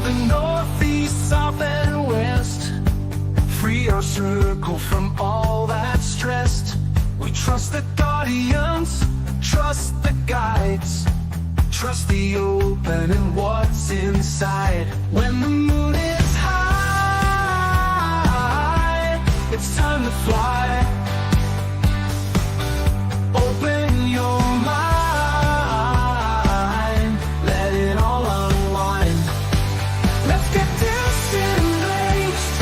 the north, east, south, and west. Free our circle from all that stressed. We trust the guardians, trust the guides, trust the open and what's inside. When the moon is high, it's time to fly. Open your mind, let it all unwind. Let's get disengaged,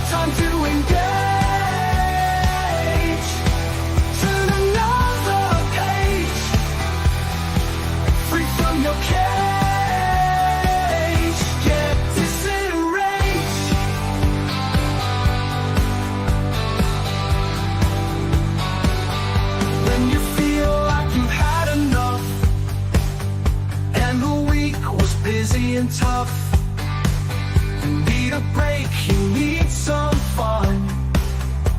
time to engage. Turn another page, free from your cage. Get disenraged. When you feel like you've had enough, and the week was busy and tough, you need a break, you need some fun.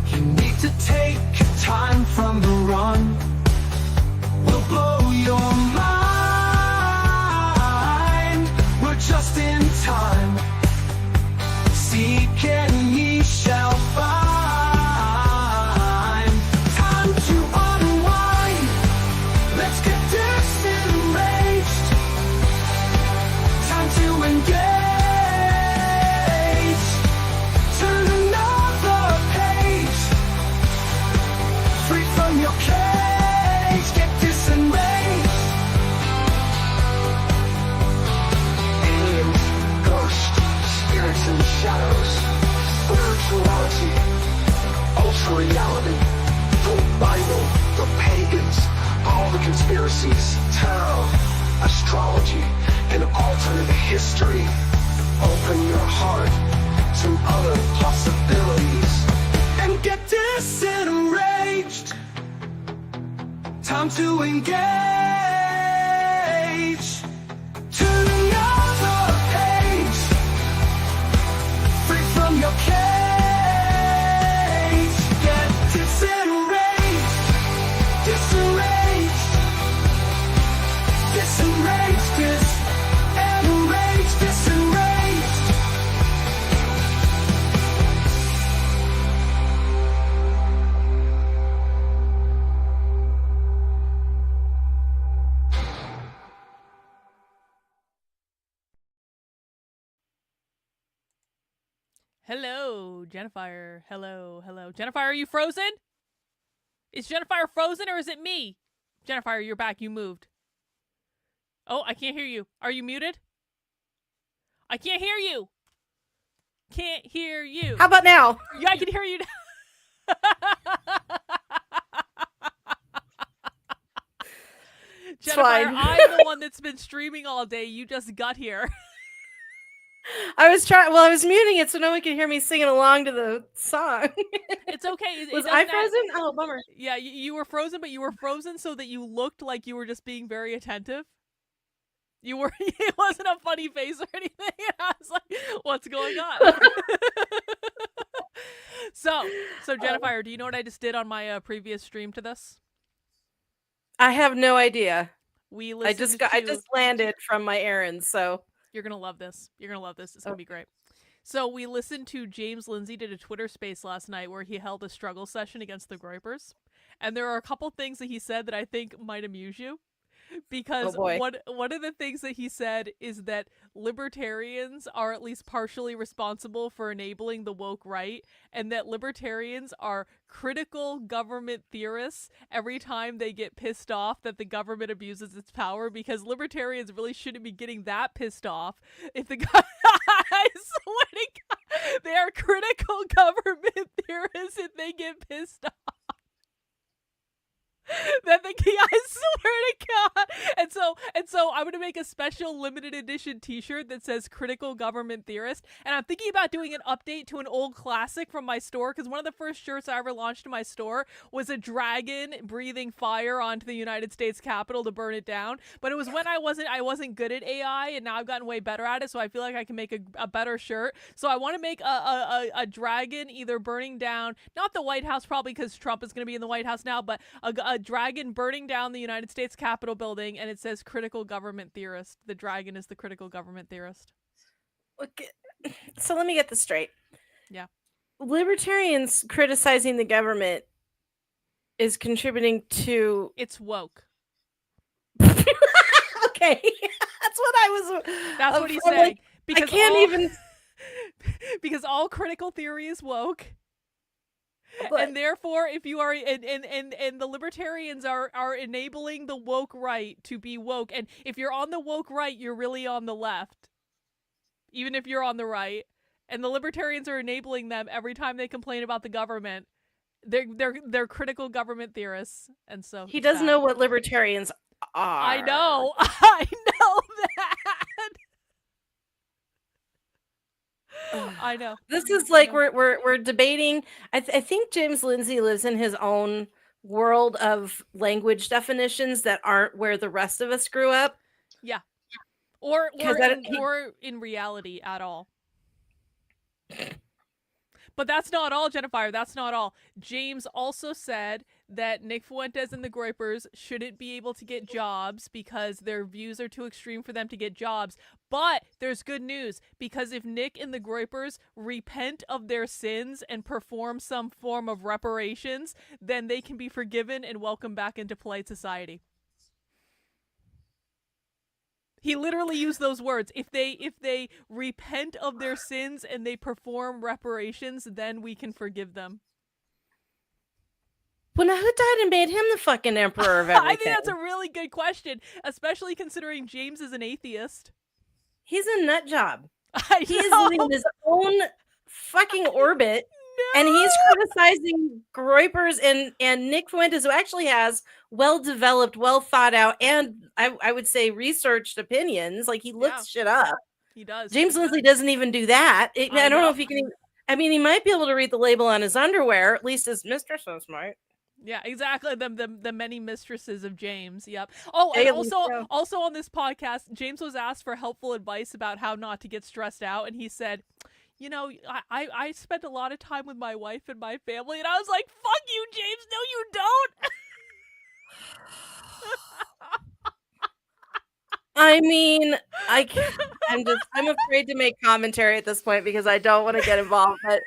You need to take time from the run. We'll blow your mind. We're just in time. Seek and ye shall find. Time to unwind. Let's get disenraged. Time to engage. Turn another page. Free from your cage. Get disenraged. Aliens, ghosts, spirits and shadows, spirituality, ultra reality, the Bible, the pagans, all the conspiracies, tarot, astrology, and alternate history. Open your heart to other possibilities and get disenraged. Time to engage. Turn another page, free from your cage. Get disenraged, disenraged, disenraged, disenraged, disenraged. Hello, Jennifer. Hello, hello. Jennifer, are you frozen? Is Jennifer frozen or is it me? Jennifer, you're back. You moved. Oh, I can't hear you. Are you muted? I can't hear you. Can't hear you. How about now? Yeah, I can hear you now. Jennifer, fine. I'm the one that's been streaming all day. You just got here. I was trying. Well, I was muting it so no one could hear me singing along to the song. It's okay. Was I frozen? Oh, bummer. Yeah, you were frozen, but you were frozen so that you looked like you were just being very attentive. You were. It wasn't a funny face or anything. I was like, "What's going on?" So Jennifer, do you know what I just did on my previous stream to this? I have no idea. We I listened just landed from my errands, so You're gonna love this. You're gonna love this. It's gonna be great. So we listened to James Lindsay did a Twitter space last night where he held a struggle session against the Groypers. And there are a couple things that he said that I think might amuse you. Because one of the things that he said is that libertarians are at least partially responsible for enabling the woke right, and that libertarians are critical government theorists every time they get pissed off that the government abuses its power, because libertarians really shouldn't be getting that pissed off if the guy I swear to God, they are critical government theorists if they get pissed off. That the key, I swear to God. And so I'm gonna make a special limited edition t-shirt that says critical government theorist, and I'm thinking about doing an update to an old classic from my store, because one of the first shirts I ever launched in my store was a dragon breathing fire onto the United States Capitol to burn it down. But it was when I wasn't good at AI, and now I've gotten way better at it, so I feel like I can make a better shirt. So I want to make a dragon either burning down, not the White House probably because Trump is going to be in the White House now, but a a dragon burning down the United States Capitol building, and it says critical government theorist. The dragon is the critical government theorist. Okay. So let me get this straight. Yeah. Libertarians criticizing the government is contributing to... It's woke. Okay. That's what I was... That's what he's I'm saying. like, Because I can't even... because all critical theory is woke. But- And therefore, if you are and the libertarians are enabling the woke right to be woke, and if you're on the woke right, you're really on the left, even if you're on the right. And the libertarians are enabling them every time they complain about the government. They're critical government theorists, and so He doesn't know what libertarians are. I know, I know that. I know. This is like we're debating. I think James Lindsay lives in his own world of language definitions that aren't where the rest of us grew up. Yeah, or in reality at all. But that's not all, Jennifer. That's not all. James also said that Nick Fuentes and the Groypers shouldn't be able to get jobs because their views are too extreme for them to get jobs. But there's good news, because if Nick and the Groypers repent of their sins and perform some form of reparations, then they can be forgiven and welcomed back into polite society. He literally used those words. If they repent of their sins and they perform reparations, then we can forgive them. Well, now who died and made him the fucking emperor of everything? I think that's a really good question, especially considering James is an atheist. He's a nut job. He is living in his own fucking orbit. No! And he's criticizing Groypers and Nick Fuentes, who actually has well-developed, well-thought-out, and I would say researched opinions. Like, he looks shit up. He does. James Lindsay doesn't even do that. I don't know if he can... I mean, he might be able to read the label on his underwear. At least his mistresses might. Yeah, exactly. The many mistresses of James. Yep. Oh, and also on this podcast, James was asked for helpful advice about how not to get stressed out, and he said, you know, I spent a lot of time with my wife and my family, and I was like, fuck you, James. No, you don't. I mean, I'm afraid to make commentary at this point because I don't want to get involved, but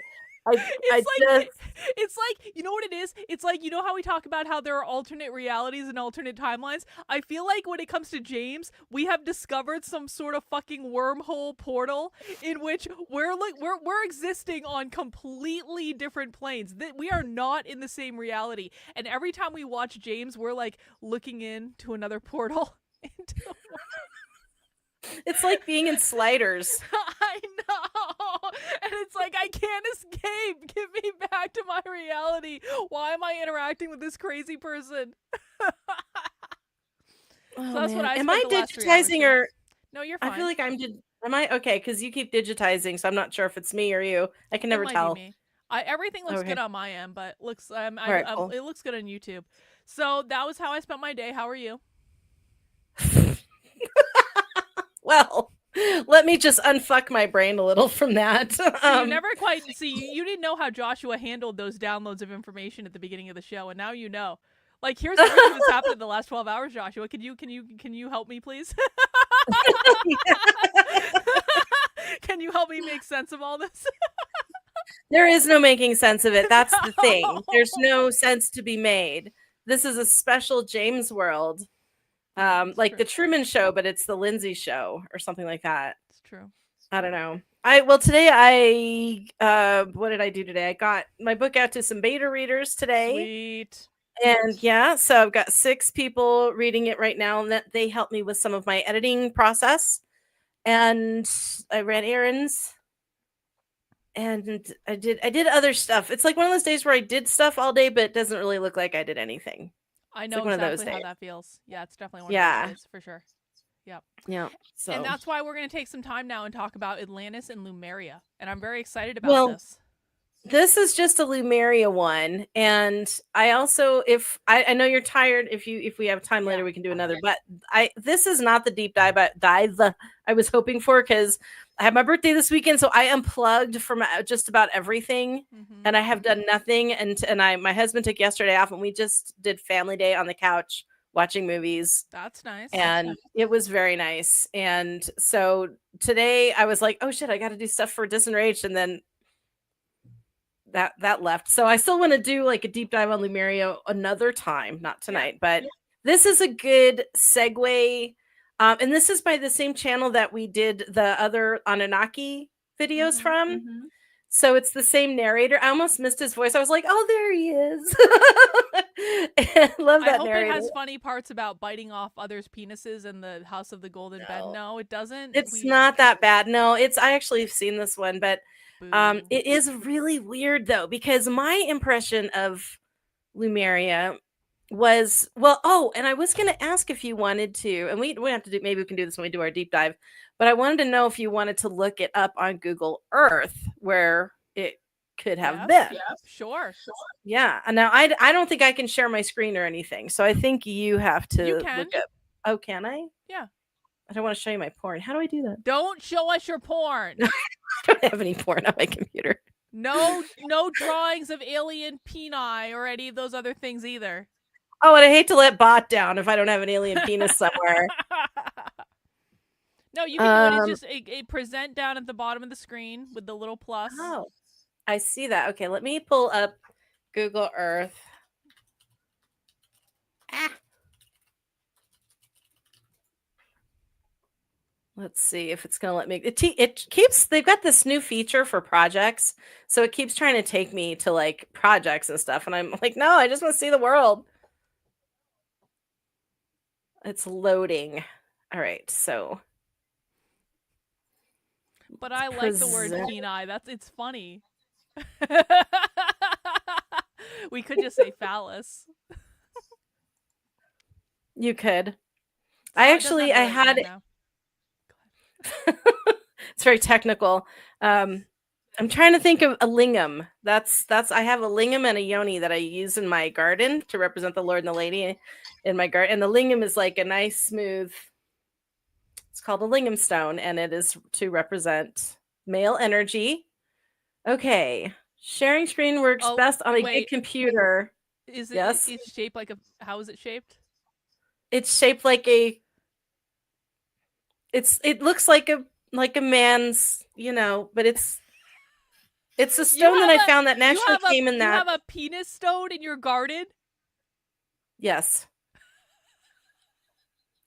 it's like, you know what it is? It's like, you know how we talk about how there are alternate realities and alternate timelines? I feel like when it comes to James, we have discovered some sort of fucking wormhole portal in which we're existing on completely different planes. We are not in the same reality. And every time we watch James, we're like looking into another portal. It's like being in Sliders. I know. And it's like, I can't escape. Get me back to my reality. Why am I interacting with this crazy person? So that's what I Am I digitizing or... No, you're fine. I feel like am I? Okay, because you keep digitizing, so I'm not sure if it's me or you. I can never tell. Be me. Everything looks good on my end, but cool. It looks good on YouTube. So that was how I spent my day. How are you? Well, let me just unfuck my brain a little from that. You never quite you didn't know how Joshua handled those downloads of information at the beginning of the show, and now you know. Like, here's everything that's happened in the last 12 hours, Joshua. Can you help me, please? Can you help me make sense of all this? There is no making sense of it. That's the thing. There's no sense to be made. This is a special James world. Like the Truman Show, but it's the Lindsay Show or something like that. It's true. I don't know. Today what did I do today? I got my book out to some beta readers today. Sweet. And yeah, so I've got 6 people reading it right now, and that they helped me with some of my editing process. And I ran errands. And I did other stuff. It's like one of those days where I did stuff all day, but it doesn't really look like I did anything. I know like exactly how that feels. Yeah, it's definitely one of those days, for sure. Yep. Yeah. So. And that's why we're going to take some time now and talk about Atlantis and Lemuria. And I'm very excited about this. This is just a Lemuria one. And I also, I know you're tired, if we have time later, we can do another. But this is not the deep dive I was hoping for, because I had my birthday this weekend, so I unplugged from just about everything, and I have done nothing. My husband took yesterday off, and we just did family day on the couch watching movies, That's nice. and it was very nice. And so today I was like, oh shit, I got to do stuff for DISENRAGE, and then that left. So I still want to do like a deep dive on Lemuria another time, not tonight, but this is a good segue. And this is by the same channel that we did the other Anunnaki videos from. So it's the same narrator. I almost missed his voice. I was like, oh, there he is. Love that I hope narrator. it has funny parts about biting off others' penises in the House of the Golden Bed. No, it doesn't. It's not that bad. No, I actually have seen this one, but it is really weird though, because my impression of Lemuria was, and I was going to ask if you wanted to, and we have to do, maybe we can do this when we do our deep dive, but I wanted to know if you wanted to look it up on Google Earth where it could have been. Sure. Yeah. And now I don't think I can share my screen or anything, so I think you have to look up. Oh, can I? Yeah. I don't want to show you my porn. How do I do that? Don't show us your porn. I don't have any porn on my computer. No drawings of alien peni or any of those other things either. Oh, and I hate to let bot down if I don't have an alien penis somewhere. No, you can do it. It's just a present down at the bottom of the screen with the little plus. Oh, I see that. Okay, let me pull up Google Earth. Let's see if it's going to let me. It keeps, they've got this new feature for projects. So it keeps trying to take me to like projects and stuff. And I'm like, no, I just want to see the world. It's loading. All right. So. But I like the word peni. It's funny. We could just say phallus. You could. I had. It's very technical. I'm trying to think of a lingam. That's I have a lingam and a yoni that I use in my garden to represent the Lord and the Lady in my garden. And the lingam is like a nice smooth. It's called a lingam stone, and it is to represent male energy. Okay, sharing screen works best on a big computer. Is it? Yes. It's shaped like a. How is it shaped? It's shaped like a. It looks like a man's, but it's a stone that I found that naturally came in that. You have a penis stone in your garden? Yes.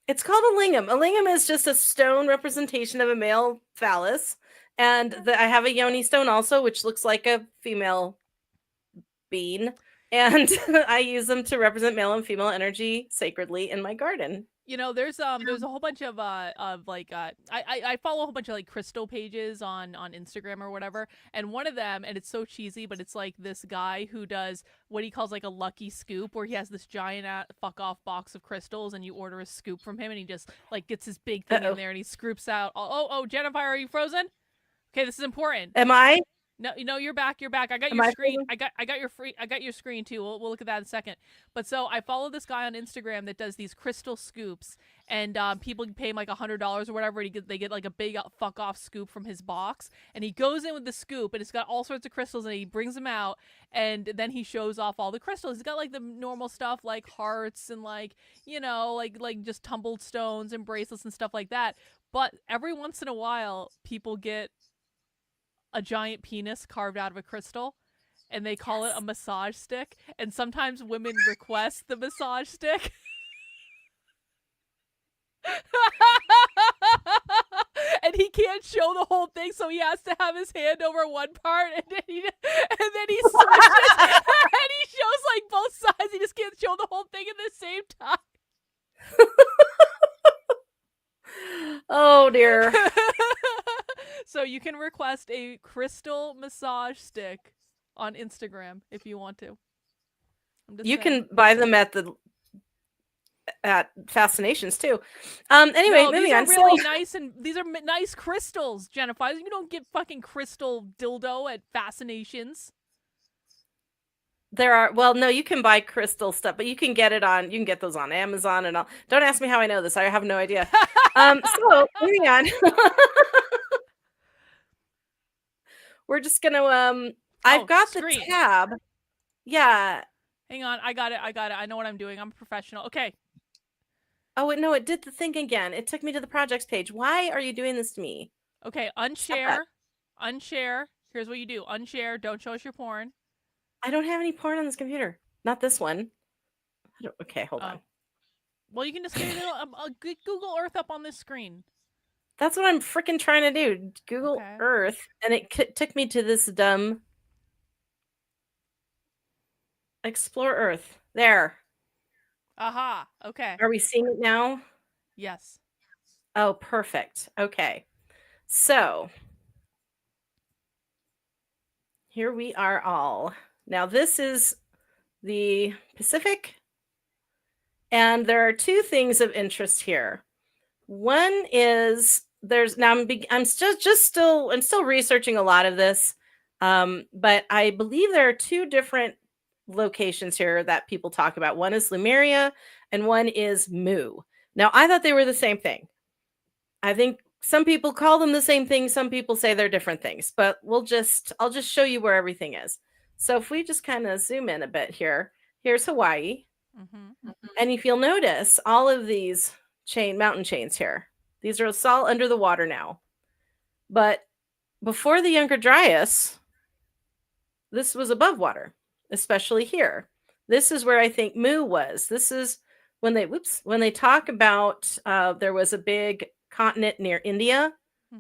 It's called a lingam. A lingam is just a stone representation of a male phallus, and I have a yoni stone also, which looks like a female bean, and I use them to represent male and female energy sacredly in my garden. There's a whole bunch of like I follow a whole bunch of like crystal pages on Instagram or whatever, and one of them, and it's so cheesy, but it's like this guy who does what he calls like a lucky scoop, where he has this giant fuck off box of crystals, and you order a scoop from him, and he just like gets his big thing in there, and he scoops out. Oh, Jennifer, are you frozen? Okay, this is important. Am I? No, you're back. I got your screen. I got your screen too. We'll look at that in a second. But so I follow this guy on Instagram that does these crystal scoops, and people pay him like $100 or whatever. They get like a big fuck off scoop from his box, and he goes in with the scoop, and it's got all sorts of crystals, and he brings them out, and then he shows off all the crystals. He's got like the normal stuff like hearts and like like just tumbled stones and bracelets and stuff like that. But every once in a while, people get a giant penis carved out of a crystal, and they call it a massage stick, and sometimes women request the massage stick. And he can't show the whole thing, so he has to have his hand over one part, and then he switches and he shows like both sides. He just can't show the whole thing at the same time. Oh dear. So you can request a crystal massage stick on Instagram if you want to. You can buy them at Fascinations too. Anyway, moving on. These are really nice, and these are nice crystals, Jennifer. You don't get fucking crystal dildo at Fascinations. There are, no, you can buy crystal stuff, but you can get those on Amazon and all. Don't ask me how I know this. I have no idea. So moving on. we're just gonna I've got screen. the tab. Yeah. Hang on, I got it. I know what I'm doing. I'm a professional. Okay. Oh wait, no, it did the thing again. It took me to the projects page. Why are you doing this to me? Okay, Stop unshare. that. Unshare. Here's what you do. Unshare. Don't show us your porn. I don't have any porn on this computer. Not this one. Okay, hold Oh. on. Well, you can just get Google Earth up on this screen. That's what I'm freaking trying to do. Google Okay. Earth, and it took me to this dumb Explore Earth. There. Aha. Okay. Are we seeing it now? Yes. Oh, perfect. Okay. So here we are all. Now this is the Pacific, and there are two things of interest here. One is there's now I'm still researching a lot of this, but I believe there are two different locations here that people talk about. One is Lemuria, and one is Mu. Now I thought they were the same thing. I think some people call them the same thing. Some people say they're different things, but I'll just show you where everything is. So if we just kind of zoom in a bit here, here's Hawaii. And if you'll notice all of these mountain chains here, these are all under the water now. But before the Younger Dryas, this was above water, especially here. This is where I think Mu was. This is when they talk about there was a big continent near India.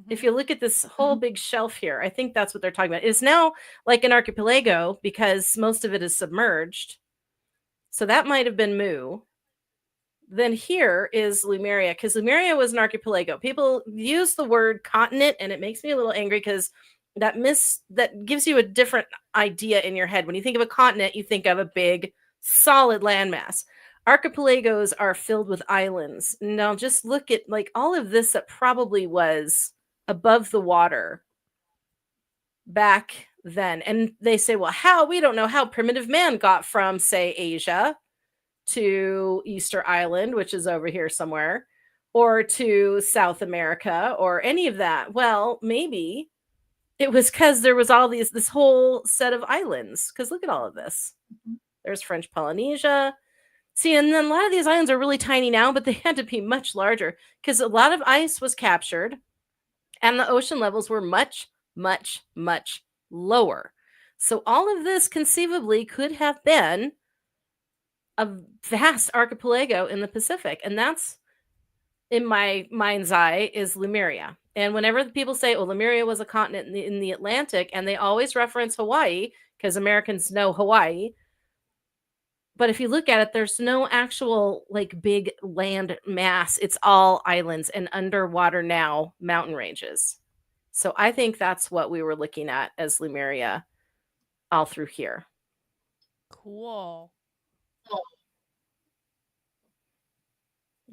If you look at this whole big shelf here, I think that's what they're talking about. It's now like an archipelago because most of it is submerged. So that might have been Mu. Then here is Lemuria, because Lemuria was an archipelago. People use the word continent, and it makes me a little angry because that gives you a different idea in your head. When you think of a continent, you think of a big, solid landmass. Archipelagos are filled with islands. Now, just look at like all of this that probably was above the water back then. And they say, well, how? We don't know how primitive man got from, say, Asia to Easter Island, which is over here somewhere, or to South America, or any of that. Well, maybe it was because there was this whole set of islands. Because look at all of this. There's French Polynesia. See, and then a lot of these islands are really tiny now, but they had to be much larger because a lot of ice was captured and the ocean levels were much, much, much lower. So all of this conceivably could have been a vast archipelago in the Pacific. And that's, in my mind's eye, is Lemuria. And whenever people say, oh, Lemuria was a continent in the Atlantic, and they always reference Hawaii because Americans know Hawaii. But if you look at it, there's no actual like big land mass. It's all islands and underwater now mountain ranges. So I think that's what we were looking at as Lemuria all through here. Cool.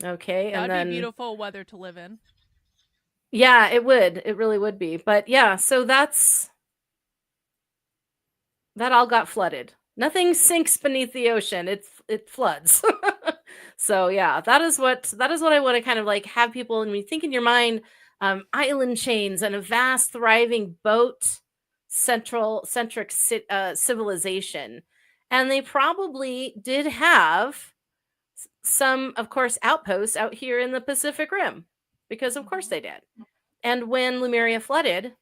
Okay. That'd and then be beautiful weather to live in. Yeah, it would. It really would be. But yeah, so that all got flooded. Nothing sinks beneath the ocean. It floods. So yeah, that is what I want to kind of like have people, when you think in your mind, island chains and a vast thriving boat centric civilization. And they probably did have some, of course, outposts out here in the Pacific Rim, because of course they did. And when Lemuria flooded,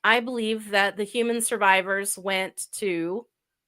I believe that the human survivors went to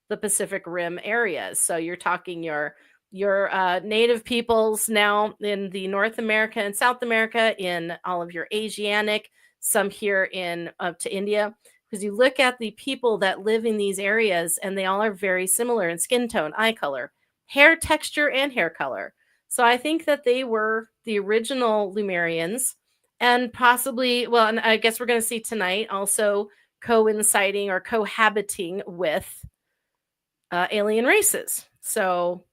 the Pacific Rim areas. So you're talking your native peoples now in the North America and South America, in all of your Asiatic, some here in up to India. Because you look at the people that live in these areas, and they all are very similar in skin tone, eye color, hair texture, and hair color. So I think that they were the original Lemurians, and possibly, well, and I guess we're going to see tonight also coinciding or cohabiting with alien races. So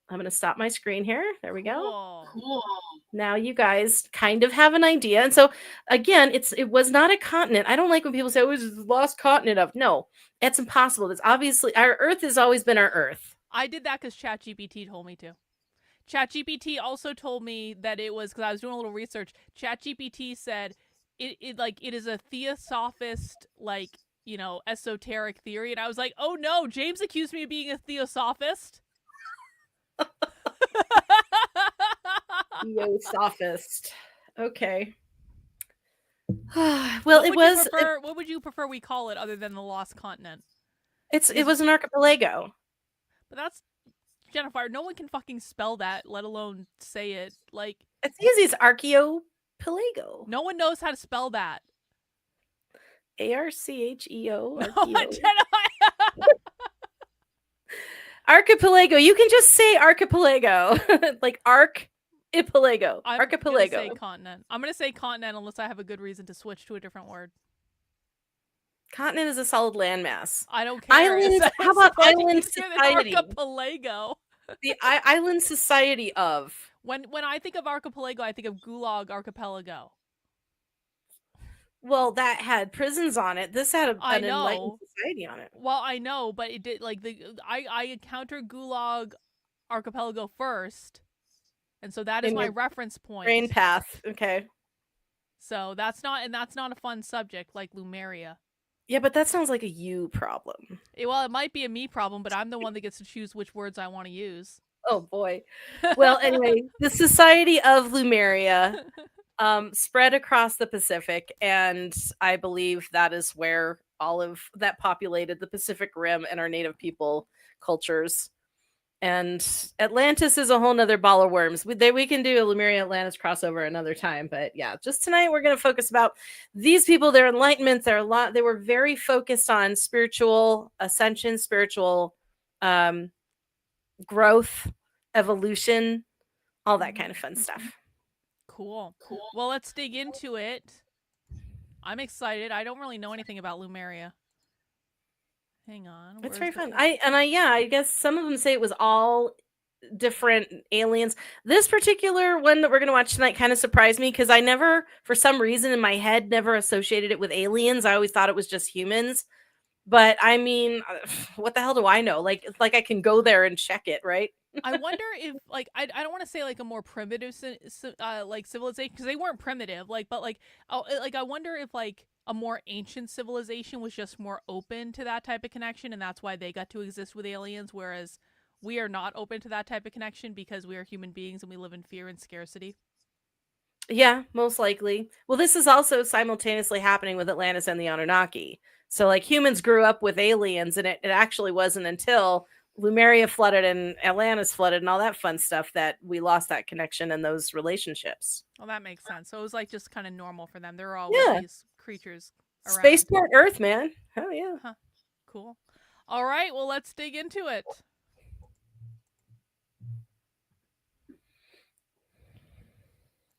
I'm going to stop my screen here. There we go. Cool. Now you guys kind of have an idea. And so again, it was not a continent. I don't like when people say, oh, it was the lost continent of. No, it's impossible. It's obviously, our Earth has always been our Earth. I did that because ChatGPT told me to. ChatGPT also told me that it was, because I was doing a little research. ChatGPT said it is a theosophist like esoteric theory, and I was like, oh no, James accused me of being a theosophist. Theosophist. Okay. What would you prefer we call it other than the Lost Continent? It was an archipelago. But that's Jennifer. No one can fucking spell that, let alone say it. Like, It's easy as archipelago. no one knows how to spell that. Archeo. No, Archipelago. You can just say archipelago. Like archipelago. I'm Archipelago. gonna say continent. I'm gonna say continent unless I have a good reason to switch to a different word. Continent is a solid landmass. I don't care. Islands. How about island society? Archipelago. The island society of. When I think of archipelago, I think of Gulag Archipelago. Well, that had prisons on it. This had an enlightened society on it. Well, I know, but it did I encountered Gulag Archipelago first, and so that is my reference point. Brain path. Okay. So that's not a fun subject like Lemuria. Yeah, but that sounds like a you problem. Well, it might be a me problem, but I'm the one that gets to choose which words I want to use. Oh boy. Well, anyway, the Society of Lemuria spread across the Pacific, and I believe that is where all of that populated the Pacific Rim and our native people cultures. And Atlantis is a whole nother ball of worms. We can do a Lemuria Atlantis crossover another time, but yeah, just tonight we're going to focus about these people, their enlightenment. They were very focused on spiritual ascension, spiritual growth, evolution, all that kind of fun stuff. Cool. Well, let's dig into it. I'm excited. I don't really know anything about Lemuria. Hang on. It's very fun. I guess some of them say it was all different aliens. This particular one that we're going to watch tonight kind of surprised me because I never, for some reason in my head, never associated it with aliens. I always thought it was just humans. But I mean, what the hell do I know? Like I can go there and check it, right? I wonder if I don't want to say like a more primitive like civilization because they weren't primitive but I wonder if like a more ancient civilization was just more open to that type of connection and that's why they got to exist with aliens, whereas we are not open to that type of connection because we are human beings and we live in fear and scarcity. Yeah, most likely. Well, this is also simultaneously happening with Atlantis and the Anunnaki. So like humans grew up with aliens, and it actually wasn't until Lemuria flooded and Atlantis flooded and all that fun stuff that we lost that connection and those relationships. Well, that makes sense. So it was like just kind of normal for them. They're always these creatures around. Spaceport Earth, man. Hell yeah. Huh. Cool. All right, well, let's dig into it.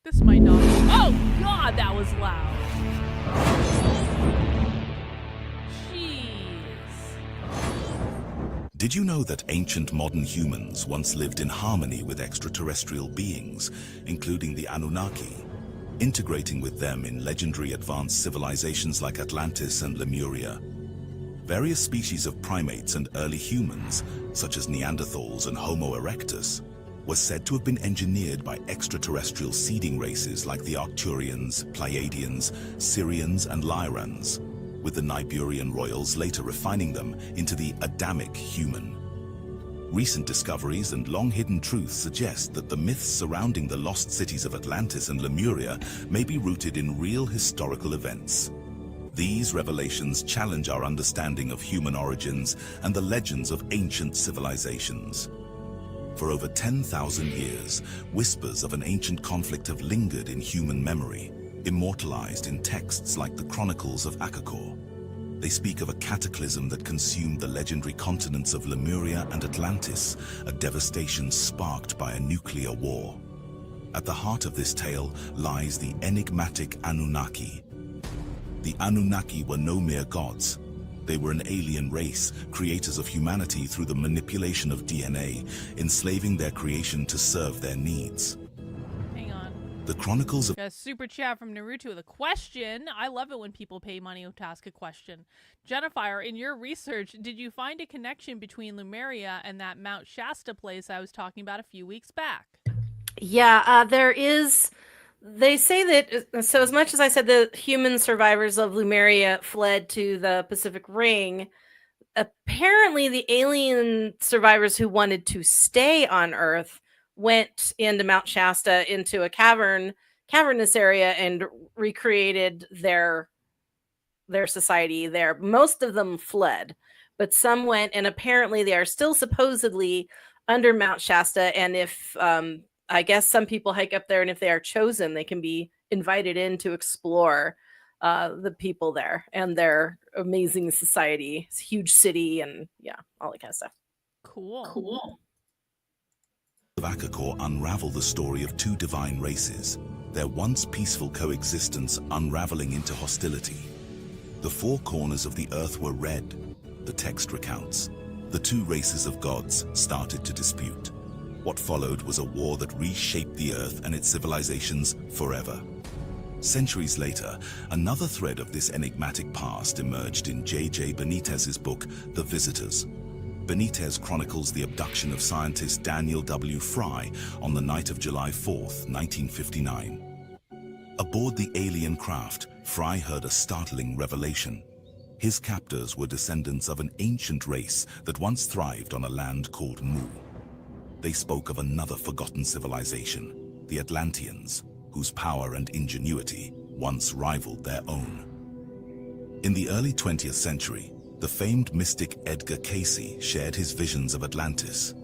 This might not be... Oh, God, that was loud. Did you know that ancient modern humans once lived in harmony with extraterrestrial beings, including the Anunnaki, integrating with them in legendary advanced civilizations like Atlantis and Lemuria? Various species of primates and early humans, such as Neanderthals and Homo erectus, were said to have been engineered by extraterrestrial seeding races like the Arcturians, Pleiadians, Sirians, and Lyrans, with the Niburian royals later refining them into the Adamic human. Recent discoveries and long-hidden truths suggest that the myths surrounding the lost cities of Atlantis and Lemuria may be rooted in real historical events. These revelations challenge our understanding of human origins and the legends of ancient civilizations. For over 10,000 years, whispers of an ancient conflict have lingered in human memory, immortalized in texts like the Chronicles of Akakor. They speak of a cataclysm that consumed the legendary continents of Lemuria and Atlantis, a devastation sparked by a nuclear war. At the heart of this tale lies the enigmatic Anunnaki. The Anunnaki were no mere gods. They were an alien race, creators of humanity through the manipulation of DNA, enslaving their creation to serve their needs. The Chronicles of... A super chat from Naruto with a question. I love it when people pay money to ask a question. Jennifer, in your research, did you find a connection between Lemuria and that Mount Shasta place I was talking about a few weeks back? Yeah, there is They say that, so as much as I said the human survivors of Lemuria fled to the Pacific Ring, apparently the alien survivors who wanted to stay on Earth went into Mount Shasta into a cavernous area and recreated their society there. Most of them fled, but some went, and apparently they are still supposedly under Mount Shasta. And if I guess some people hike up there, and if they are chosen, they can be invited in to explore the people there and their amazing society. It's a huge city, and yeah, all that kind of stuff. Cool. Of Akakor unravel the story of two divine races, their once peaceful coexistence unraveling into hostility. The four corners of the earth were red, the text recounts. The two races of gods started to dispute. What followed was a war that reshaped the earth and its civilizations forever. Centuries later, another thread of this enigmatic past emerged in J.J. Benitez's book, The Visitors. Benitez chronicles the abduction of scientist Daniel W. Fry on the night of July 4th, 1959. Aboard the alien craft, Fry heard a startling revelation. His captors were descendants of an ancient race that once thrived on a land called Mu. They spoke of another forgotten civilization, the Atlanteans, whose power and ingenuity once rivaled their own. In the early 20th century, the famed mystic Edgar Cayce shared his visions of Atlantis.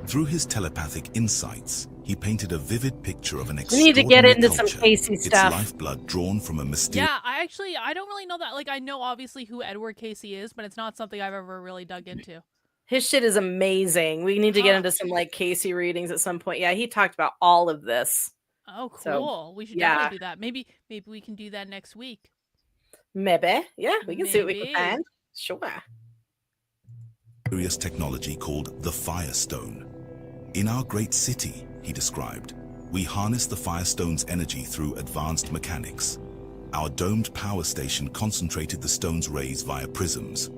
Through his telepathic insights, he painted a vivid picture of an We extraordinary need to get into culture, some Casey its stuff. lifeblood drawn from a mysterious... Yeah, I don't really know that. Like, I know obviously who Edward Casey is, but it's not something I've ever really dug into. His shit is amazing. We need to get into some like Casey readings at some point. Yeah, he talked about all of this. Oh, cool. So, We should yeah. definitely do that. Maybe we can do that next week. Maybe. Yeah, we can see what we Maybe. can find. Sure. mysterious technology called the Firestone. In our great city, he described, we harness the Firestone's energy through advanced mechanics. Our domed power station concentrated the stone's rays via prisms.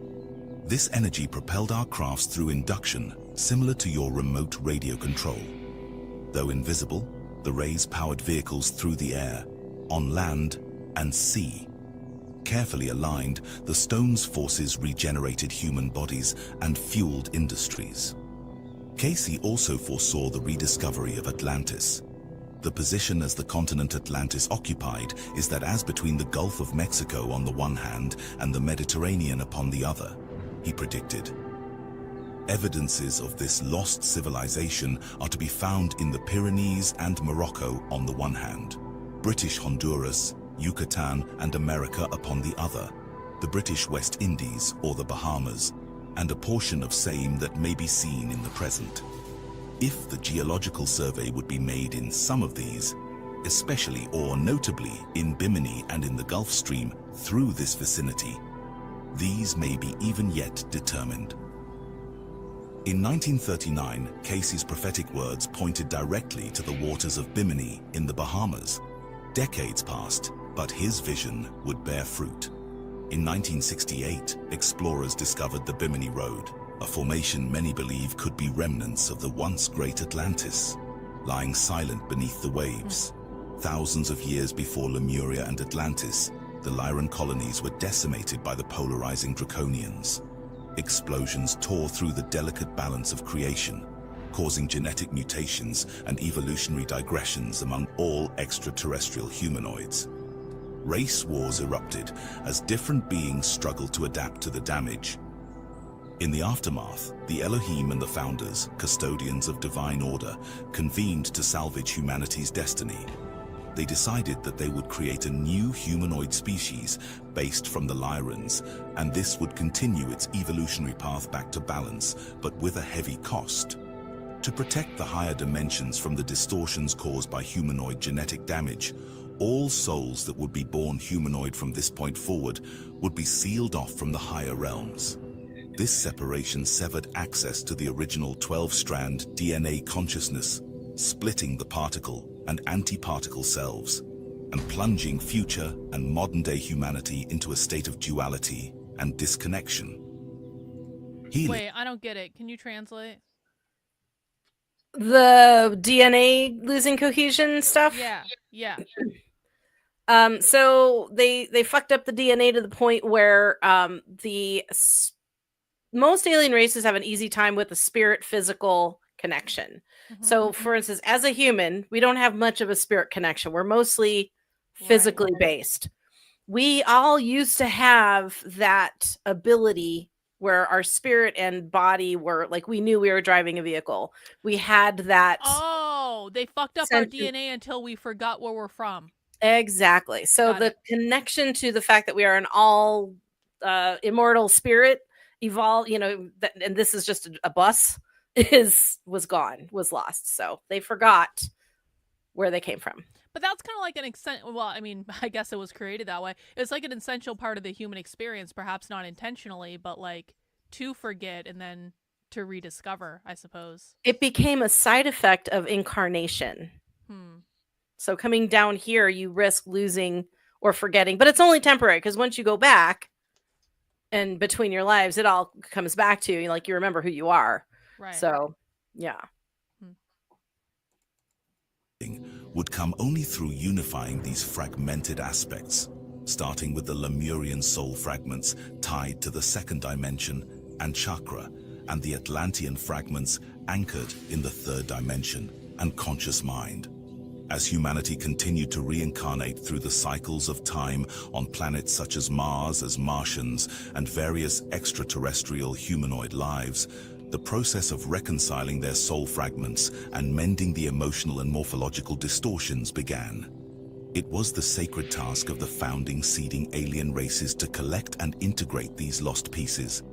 This energy propelled our crafts through induction, similar to your remote radio control. Though invisible, the rays powered vehicles through the air, on land and sea. Carefully aligned, the stone's forces regenerated human bodies and fueled industries. Casey also foresaw the rediscovery of Atlantis. The position as the continent Atlantis occupied is that as between the Gulf of Mexico on the one hand and the Mediterranean upon the other, he predicted. Evidences of this lost civilization are to be found in the Pyrenees and Morocco on the one hand, British Honduras, Yucatan and America upon the other, the British West Indies or the Bahamas, and a portion of same that may be seen in the present. If the geological survey would be made in some of these, especially or notably in Bimini and in the Gulf Stream through this vicinity, these may be even yet determined. In 1939, Casey's prophetic words pointed directly to the waters of Bimini in the Bahamas. Decades passed, but his vision would bear fruit. In 1968, explorers discovered the Bimini Road, a formation many believe could be remnants of the once great Atlantis, lying silent beneath the waves. Thousands of years before Lemuria and Atlantis, the Lyran colonies were decimated by the polarizing Draconians. Explosions tore through the delicate balance of creation, causing genetic mutations and evolutionary digressions among all extraterrestrial humanoids. Race wars erupted as different beings struggled to adapt to the damage. In the aftermath, the Elohim and the Founders, custodians of divine order, convened to salvage humanity's destiny. They decided that they would create a new humanoid species based from the Lyrans, and this would continue its evolutionary path back to balance, but with a heavy cost. To protect the higher dimensions from the distortions caused by humanoid genetic damage, all souls that would be born humanoid from this point forward would be sealed off from the higher realms. This separation severed access to the original 12-strand DNA consciousness, splitting the particle and antiparticle selves, and plunging future and modern-day humanity into a state of duality and disconnection. Wait, I don't get it. Can you translate? The DNA losing cohesion stuff. Yeah. So they fucked up the DNA to the point where most alien races have an easy time with the spirit physical connection. Mhm. So, for instance, as a human, we don't have much of a spirit connection. We're mostly physically based. We all used to have that ability where our spirit and body were like, we knew we were driving a vehicle. We had that. Oh, they fucked up our DNA until we forgot where we're from. Exactly. So Got the it. connection to the fact that we are an all immortal spirit evolved, and this is just a bus was gone, was lost. So they forgot where they came from. But that's kind of like I guess it was created that way. It's like an essential part of the human experience, perhaps not intentionally, but like to forget and then to rediscover, I suppose. It became a side effect of incarnation. So coming down here, you risk losing or forgetting, but it's only temporary because once you go back and between your lives, it all comes back to you. Like you remember who you are. Right. So, yeah. Would come only through unifying these fragmented aspects, starting with the Lemurian soul fragments tied to the second dimension and chakra, and the Atlantean fragments anchored in the third dimension and conscious mind. As humanity continued to reincarnate through the cycles of time on planets such as Mars as Martians and various extraterrestrial humanoid lives, the process of reconciling their soul fragments and mending the emotional and morphological distortions began. It was the sacred task of the founding seeding alien races to collect and integrate these lost pieces,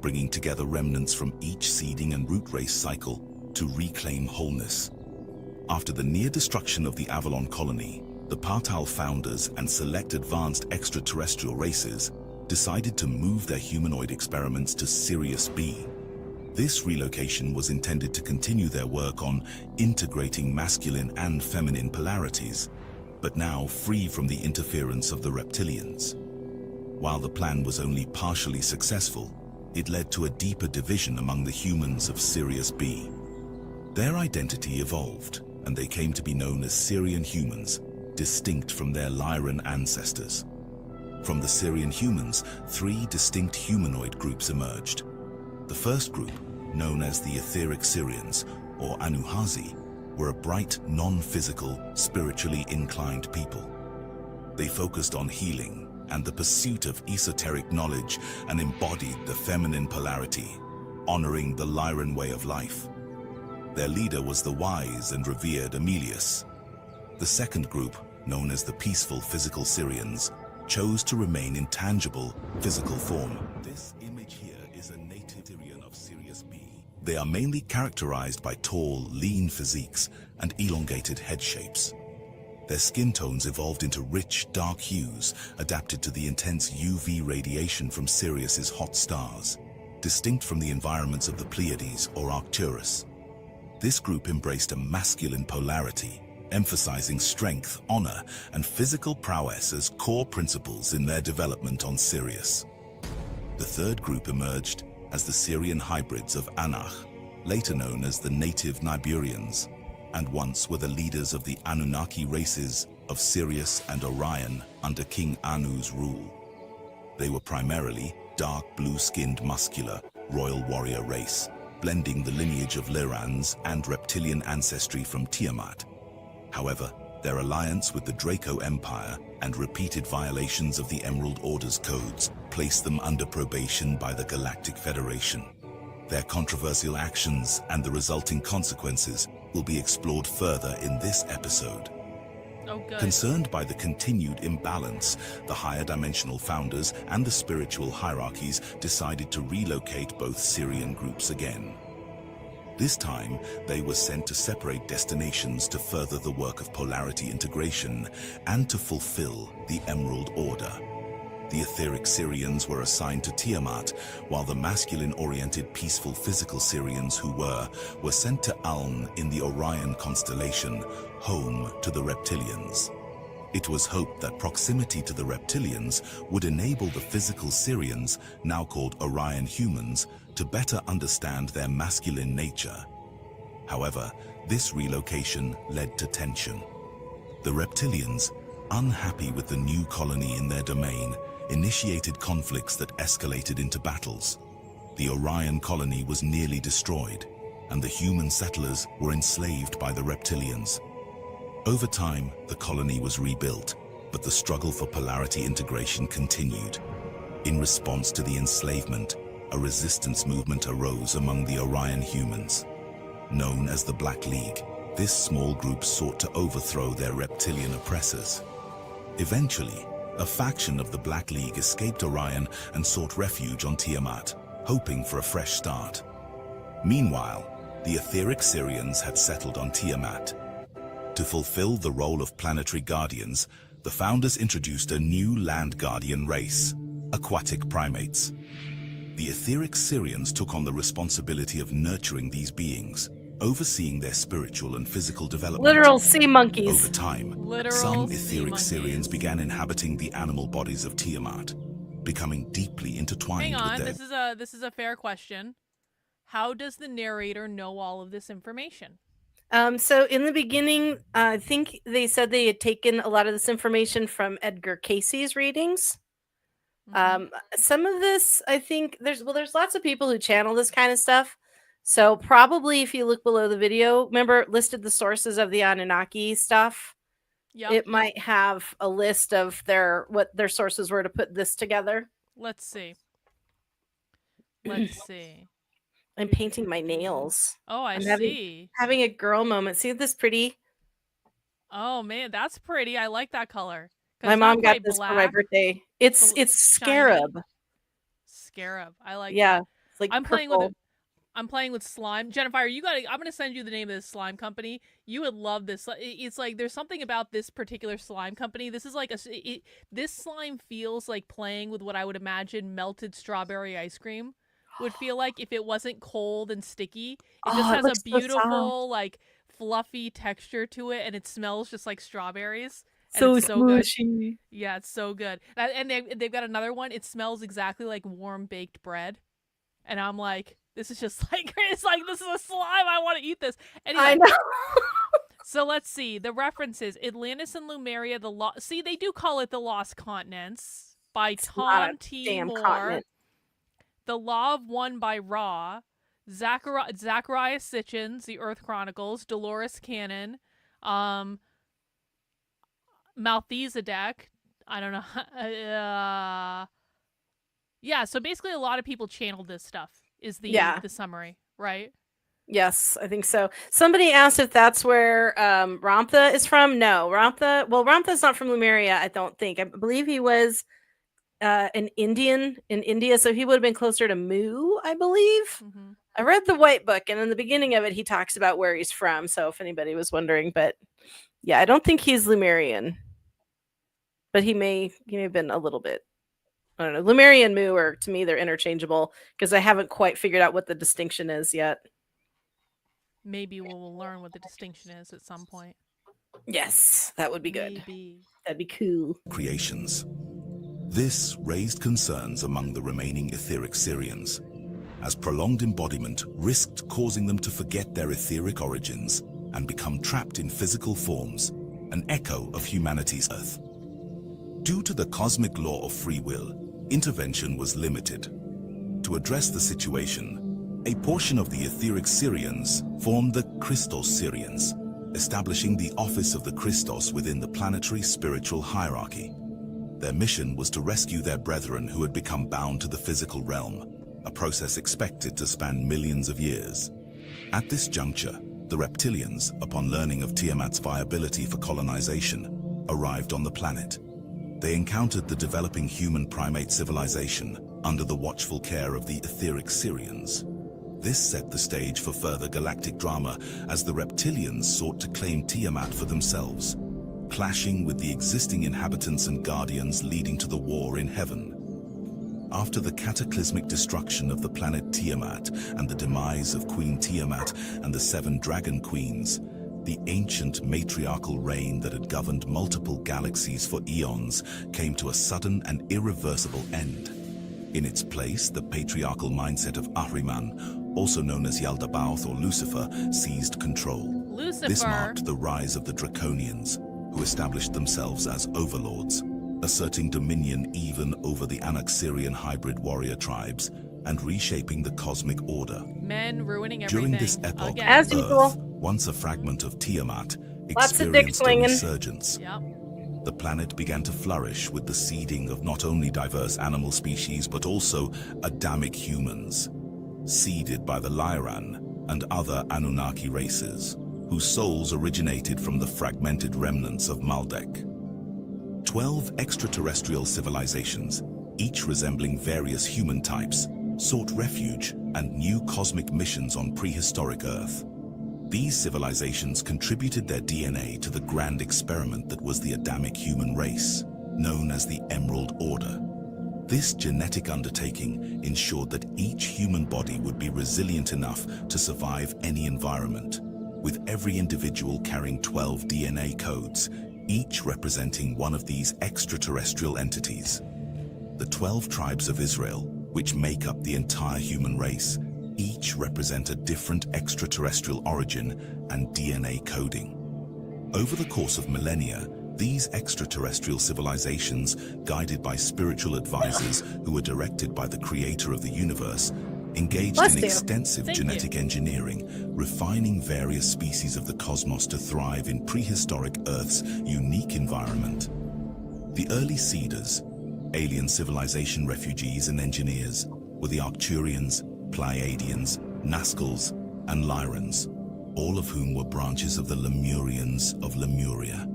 bringing together remnants from each seeding and root race cycle to reclaim wholeness. After the near destruction of the Avalon colony, the Partal founders and select advanced extraterrestrial races decided to move their humanoid experiments to Sirius B. This relocation was intended to continue their work on integrating masculine and feminine polarities, but now free from the interference of the reptilians. While the plan was only partially successful, it led to a deeper division among the humans of Sirius B. Their identity evolved, and they came to be known as Sirian humans, distinct from their Lyran ancestors. From the Sirian humans, 3 distinct humanoid groups emerged. The first group, known as the Etheric Sirians, or Anuhazi, were a bright, non-physical, spiritually inclined people. They focused on healing and the pursuit of esoteric knowledge and embodied the feminine polarity, honoring the Lyran way of life. Their leader was the wise and revered Emilius. The second group, known as the peaceful physical Sirians, chose to remain in tangible, physical form. This image here is a native Sirian of Sirius B. They are mainly characterized by tall, lean physiques and elongated head shapes. Their skin tones evolved into rich, dark hues, adapted to the intense UV radiation from Sirius's hot stars, distinct from the environments of the Pleiades or Arcturus. This group embraced a masculine polarity, emphasizing strength, honor, and physical prowess as core principles in their development on Sirius. The third group emerged as the Sirian hybrids of Anach, later known as the native Niburians, and once were the leaders of the Anunnaki races of Sirius and Orion under King Anu's rule. They were primarily dark blue-skinned muscular royal warrior race, blending the lineage of Lyrans and reptilian ancestry from Tiamat. However, their alliance with the Draco Empire and repeated violations of the Emerald Order's codes placed them under probation by the Galactic Federation. Their controversial actions and the resulting consequences will be explored further in this episode. Oh, good. Concerned by the continued imbalance, the higher dimensional founders and the spiritual hierarchies decided to relocate both Sirian groups again. This time, they were sent to separate destinations to further the work of polarity integration and to fulfill the Emerald Order. The etheric Sirians were assigned to Tiamat, while the masculine-oriented peaceful physical Sirians were sent to Aln in the Orion constellation, home to the reptilians. It was hoped that proximity to the reptilians would enable the physical Sirians, now called Orion humans, to better understand their masculine nature. However, this relocation led to tension. The reptilians, unhappy with the new colony in their domain, initiated conflicts that escalated into battles. The Orion colony was nearly destroyed, and the human settlers were enslaved by the reptilians. Over time, the colony was rebuilt, but the struggle for polarity integration continued. In response to the enslavement, a resistance movement arose among the Orion humans. Known as the Black League, this small group sought to overthrow their reptilian oppressors. Eventually, a faction of the Black League escaped Orion and sought refuge on Tiamat, hoping for a fresh start. Meanwhile, the etheric Sirians had settled on Tiamat. To fulfill the role of planetary guardians, the founders introduced a new land guardian race, aquatic primates. The etheric Sirians took on the responsibility of nurturing these beings, overseeing their spiritual and physical development. Literal sea monkeys. Over time, Literal some sea etheric monkeys. Sirians began inhabiting the animal bodies of Tiamat, becoming deeply intertwined Hang on, with their... this is a fair question. How does the narrator know all of this information? So in the beginning, I think they said they had taken a lot of this information from Edgar Casey's readings. Mhm. Some of this, I think there's lots of people who channel this kind of stuff. So probably if you look below the video, remember it listed the sources of the Anunnaki stuff. Yep. It might have a list of what their sources were to put this together. Let's see. Let's see. I'm painting my nails. Oh, I I'm see. having a girl moment. See this pretty? Oh man, that's pretty. I like that color. 'Cause My it's not mom got quite this for my black. birthday. It's It's scarab. Scarab. I like Yeah, that. it's like I'm playing purple. with I'm playing with slime. Jennifer, I'm gonna send you the name of this slime company. You would love this. It's like there's something about this particular slime company. This is like this slime feels like playing with what I would imagine melted strawberry ice cream would feel like if it wasn't cold and sticky. It just Oh, it has looks a so soft. beautiful, like fluffy texture to it, and it smells just like strawberries. And So it's so good. smushy. Yeah, it's so good. And they've got another one. It smells exactly like warm baked bread. And I'm like, this is just like, it's like, this is a slime. I want to eat this. Anyway, I know. so let's see. The references, Atlantis and Lemuria, see, they do call it the Lost Continents by It's not Tom a T. damn Moore. continent. The Law of One by Ra. Zachariah Sitchin's The Earth Chronicles. Dolores Cannon. Melchizedek. I don't know. Yeah, so basically a lot of people channeled this stuff is the summary, right? Yes, I think so. Somebody asked if that's where Ramtha is from. No, Ramtha's not from Lemuria, I don't think. I believe he was an Indian in India, so he would have been closer to Mu, I believe. Mm-hmm. I read the White Book, and in the beginning of it, he talks about where he's from. So if anybody was wondering, but yeah, I don't think he's Lemurian, but he may have been a little bit. I don't know. Lemuria and Mu are, to me, they're interchangeable because I haven't quite figured out what the distinction is yet. Maybe we'll learn what the distinction is at some point. Yes, that would be good. Maybe. That'd be cool. creations. This raised concerns among the remaining etheric Sirians, as prolonged embodiment risked causing them to forget their etheric origins and become trapped in physical forms, an echo of humanity's Earth. Due to the cosmic law of free will, intervention was limited. To address the situation, a portion of the etheric Sirians formed the Christos Sirians, establishing the office of the Christos within the planetary spiritual hierarchy. Their mission was to rescue their brethren who had become bound to the physical realm, a process expected to span millions of years. At this juncture, the reptilians, upon learning of Tiamat's viability for colonization, arrived on the planet. They encountered the developing human primate civilization under the watchful care of the etheric Sirians. This set the stage for further galactic drama as the reptilians sought to claim Tiamat for themselves, clashing with the existing inhabitants and guardians, leading to the war in heaven. After the cataclysmic destruction of the planet Tiamat and the demise of Queen Tiamat and the 7 dragon queens, the ancient matriarchal reign that had governed multiple galaxies for eons came to a sudden and irreversible end. In its place, the patriarchal mindset of Ahriman, also known as Yaldabaoth or Lucifer, seized control. Lucifer. This marked the rise of the Draconians, who established themselves as overlords, asserting dominion even over the Sirian hybrid warrior tribes and reshaping the cosmic order. Men ruining everything. During this epoch, Again. As usual. Earth, once a fragment of Tiamat, Lots of dick experienced a swinging. resurgence. Yep. The planet began to flourish with the seeding of not only diverse animal species but also adamic humans, seeded by the Lyran and other Anunnaki races, whose souls originated from the fragmented remnants of Maldek. 12 extraterrestrial civilizations, each resembling various human types, sought refuge and new cosmic missions on prehistoric Earth. These civilizations contributed their DNA to the grand experiment that was the Adamic human race, known as the Emerald Order. This genetic undertaking ensured that each human body would be resilient enough to survive any environment, with every individual carrying 12 DNA codes, each representing one of these extraterrestrial entities. The 12 tribes of Israel, which make up the entire human race, each represent a different extraterrestrial origin and DNA coding. Over the course of millennia, these extraterrestrial civilizations, guided by spiritual advisors who were directed by the creator of the universe, engaged in extensive genetic engineering, refining various species of the cosmos to thrive in prehistoric Earth's unique environment. The early seeders, alien civilization refugees and engineers, were the Arcturians, Pleiadians, Nazgûls, and Lyrans, all of whom were branches of the Lemurians of Lemuria.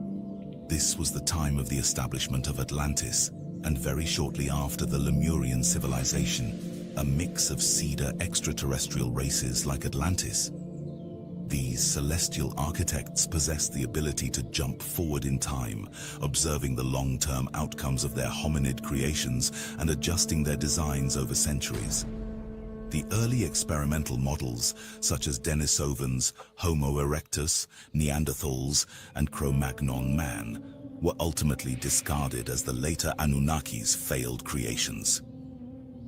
This was the time of the establishment of Atlantis, and very shortly after the Lemurian civilization, a mix of seeder extraterrestrial races like Atlantis. These celestial architects possessed the ability to jump forward in time, observing the long-term outcomes of their hominid creations and adjusting their designs over centuries. The early experimental models, such as Denisovans, Homo erectus, Neanderthals, and Cro-Magnon man, were ultimately discarded as the later Anunnaki's failed creations.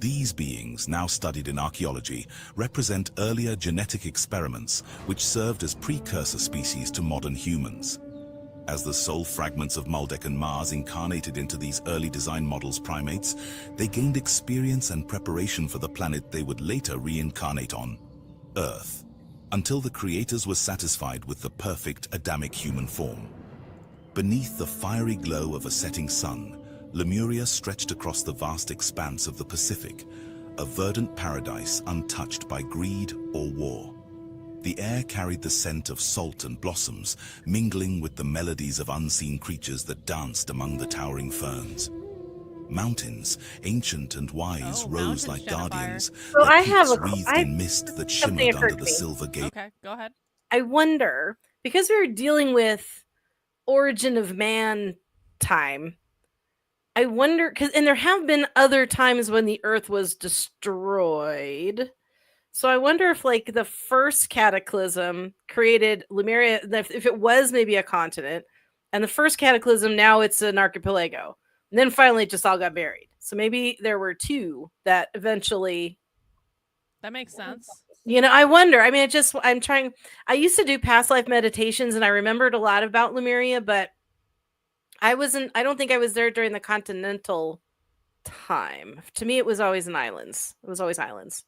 These beings, now studied in archaeology, represent earlier genetic experiments which served as precursor species to modern humans. As the soul fragments of Maldek and Mars incarnated into these early design models primates, they gained experience and preparation for the planet they would later reincarnate on, Earth, until the creators were satisfied with the perfect Adamic human form. Beneath the fiery glow of a setting sun, Lemuria stretched across the vast expanse of the Pacific, a verdant paradise untouched by greed or war. The air carried the scent of salt and blossoms, mingling with the melodies of unseen creatures that danced among the towering ferns. Mountains, ancient and wise, rose like guardians, So their I have peaks a- wreathed I- in mist that something shimmered occurred under to the me. silver gate. Okay, go ahead. I wonder, because we were dealing with origin of man time, I wonder, and there have been other times when the Earth was destroyed. So I wonder if, like, the first cataclysm created Lemuria, if it was maybe a continent, and the first cataclysm, now it's an archipelago. And then finally it just all got buried. So maybe there were two that eventually, That makes sense. I wonder. I mean, I used to do past life meditations and I remembered a lot about Lemuria, but I don't think I was there during the continental time. To me, it was always islands. It was always islands.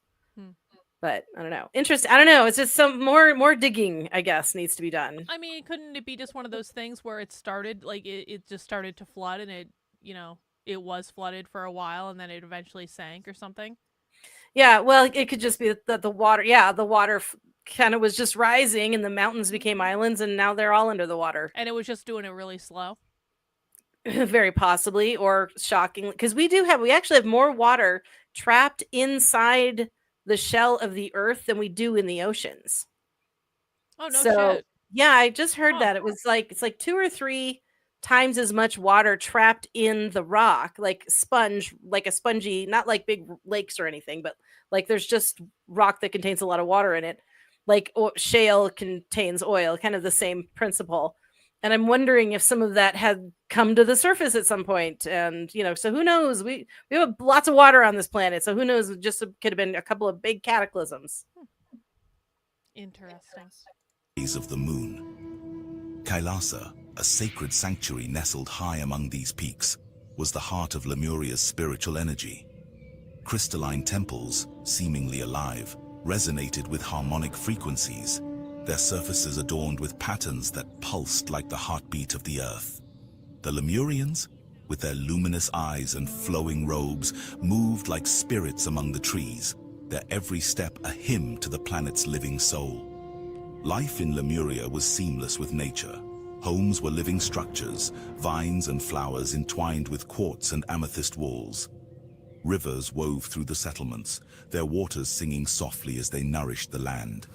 But I don't know. Interesting. I don't know. It's just some more digging, I guess, needs to be done. I mean, couldn't it be just one of those things where it started, like, it just started to flood and it was flooded for a while and then it eventually sank or something? Yeah, well, it could just be that the water kind of was just rising and the mountains became islands and now they're all under the water. And it was just doing it really slow? Very possibly, or shocking, because we actually have more water trapped inside the shell of the Earth than we do in the oceans. Oh, no shit. Yeah, I just heard Huh. that. It's like 2 or 3 times as much water trapped in the rock, like a spongy, not like big lakes or anything, but like there's just rock that contains a lot of water in it. Like shale contains oil, kind of the same principle. And I'm wondering if some of that had come to the surface at some point. And, so who knows? We have lots of water on this planet. So who knows? It just could have been a couple of big cataclysms. Interesting. Of the moon. Kailasa, a sacred sanctuary nestled high among these peaks, was the heart of Lemuria's spiritual energy. Crystalline temples, seemingly alive, resonated with harmonic frequencies, their surfaces adorned with patterns that pulsed like the heartbeat of the earth. The Lemurians, with their luminous eyes and flowing robes, moved like spirits among the trees, their every step a hymn to the planet's living soul. Life in Lemuria was seamless with nature. Homes were living structures, vines and flowers entwined with quartz and amethyst walls. Rivers wove through the settlements, their waters singing softly as they nourished the land.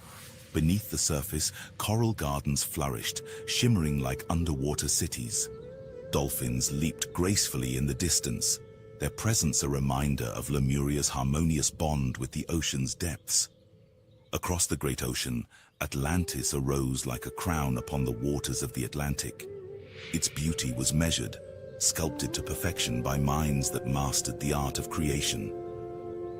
Beneath the surface, coral gardens flourished, shimmering like underwater cities. Dolphins leaped gracefully in the distance, their presence a reminder of Lemuria's harmonious bond with the ocean's depths. Across the great ocean, Atlantis arose like a crown upon the waters of the Atlantic. Its beauty was measured, sculpted to perfection by minds that mastered the art of creation.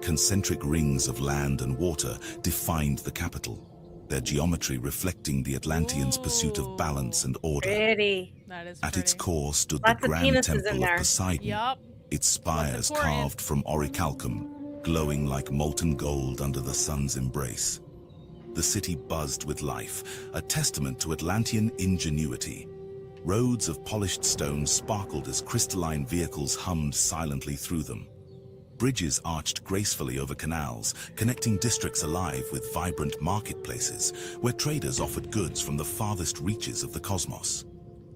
Concentric rings of land and water defined the capital, their geometry reflecting the Atlanteans' pursuit of balance and order. Pretty. That is At its pretty. core stood Lots the of grand penises in temple of there. Poseidon, Yup. its spires important. carved from orichalcum, glowing like molten gold under the sun's embrace. The city buzzed with life, a testament to Atlantean ingenuity. Roads of polished stone sparkled as crystalline vehicles hummed silently through them. Bridges arched gracefully over canals, connecting districts alive with vibrant marketplaces, where traders offered goods from the farthest reaches of the cosmos.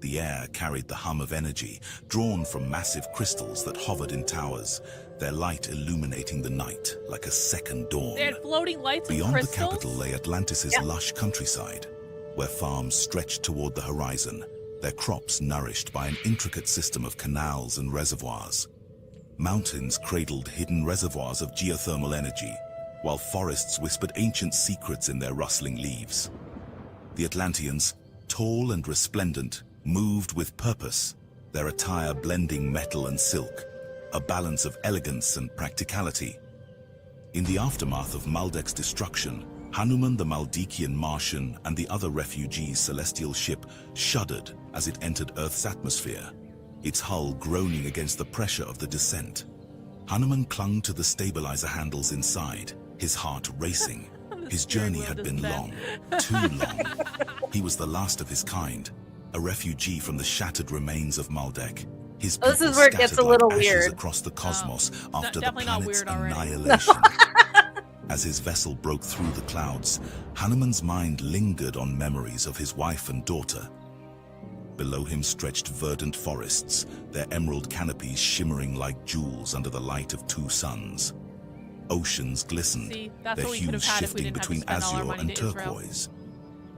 The air carried the hum of energy, drawn from massive crystals that hovered in towers, their light illuminating the night like a second dawn. They had floating lights and Beyond the crystals. capital lay Atlantis' lush countryside, where farms stretched toward the horizon, their crops nourished by an intricate system of canals and reservoirs. Mountains cradled hidden reservoirs of geothermal energy, while forests whispered ancient secrets in their rustling leaves. The Atlanteans, tall and resplendent, moved with purpose, their attire blending metal and silk, a balance of elegance and practicality. In the aftermath of Maldek's destruction, Hanuman the Maldikian Martian and the other refugees' celestial ship shuddered as it entered Earth's atmosphere, its hull groaning against the pressure of the descent. Hanuman clung to the stabilizer handles inside, his heart racing. His journey had been long, too long. He was the last of his kind, a refugee from the shattered remains of Maldek. His This people is where it gets scattered a little like ashes weird. across the cosmos after the definitely not planet's weird already. annihilation. As his vessel broke through the clouds, Hanuman's mind lingered on memories of his wife and daughter. Below him stretched verdant forests, their emerald canopies shimmering like jewels under the light of two suns. Oceans glistened, See, that's their what we could have hues had if we shifting didn't have to between spend all our azure money and to Israel. turquoise.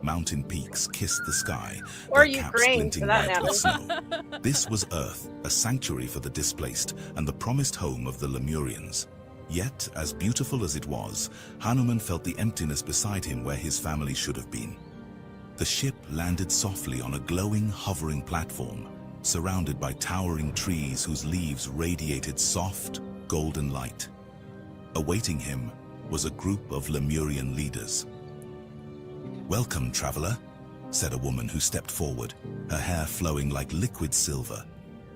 Mountain peaks kissed the sky, Or their caps Ukraine, glinting for that white with matter. snow. This was Earth, a sanctuary for the displaced and the promised home of the Lemurians. Yet, as beautiful as it was, Hanuman felt the emptiness beside him where his family should have been. The ship landed softly on a glowing, hovering platform, surrounded by towering trees whose leaves radiated soft, golden light. Awaiting him was a group of Lemurian leaders. "Welcome, traveler," said a woman who stepped forward, her hair flowing like liquid silver.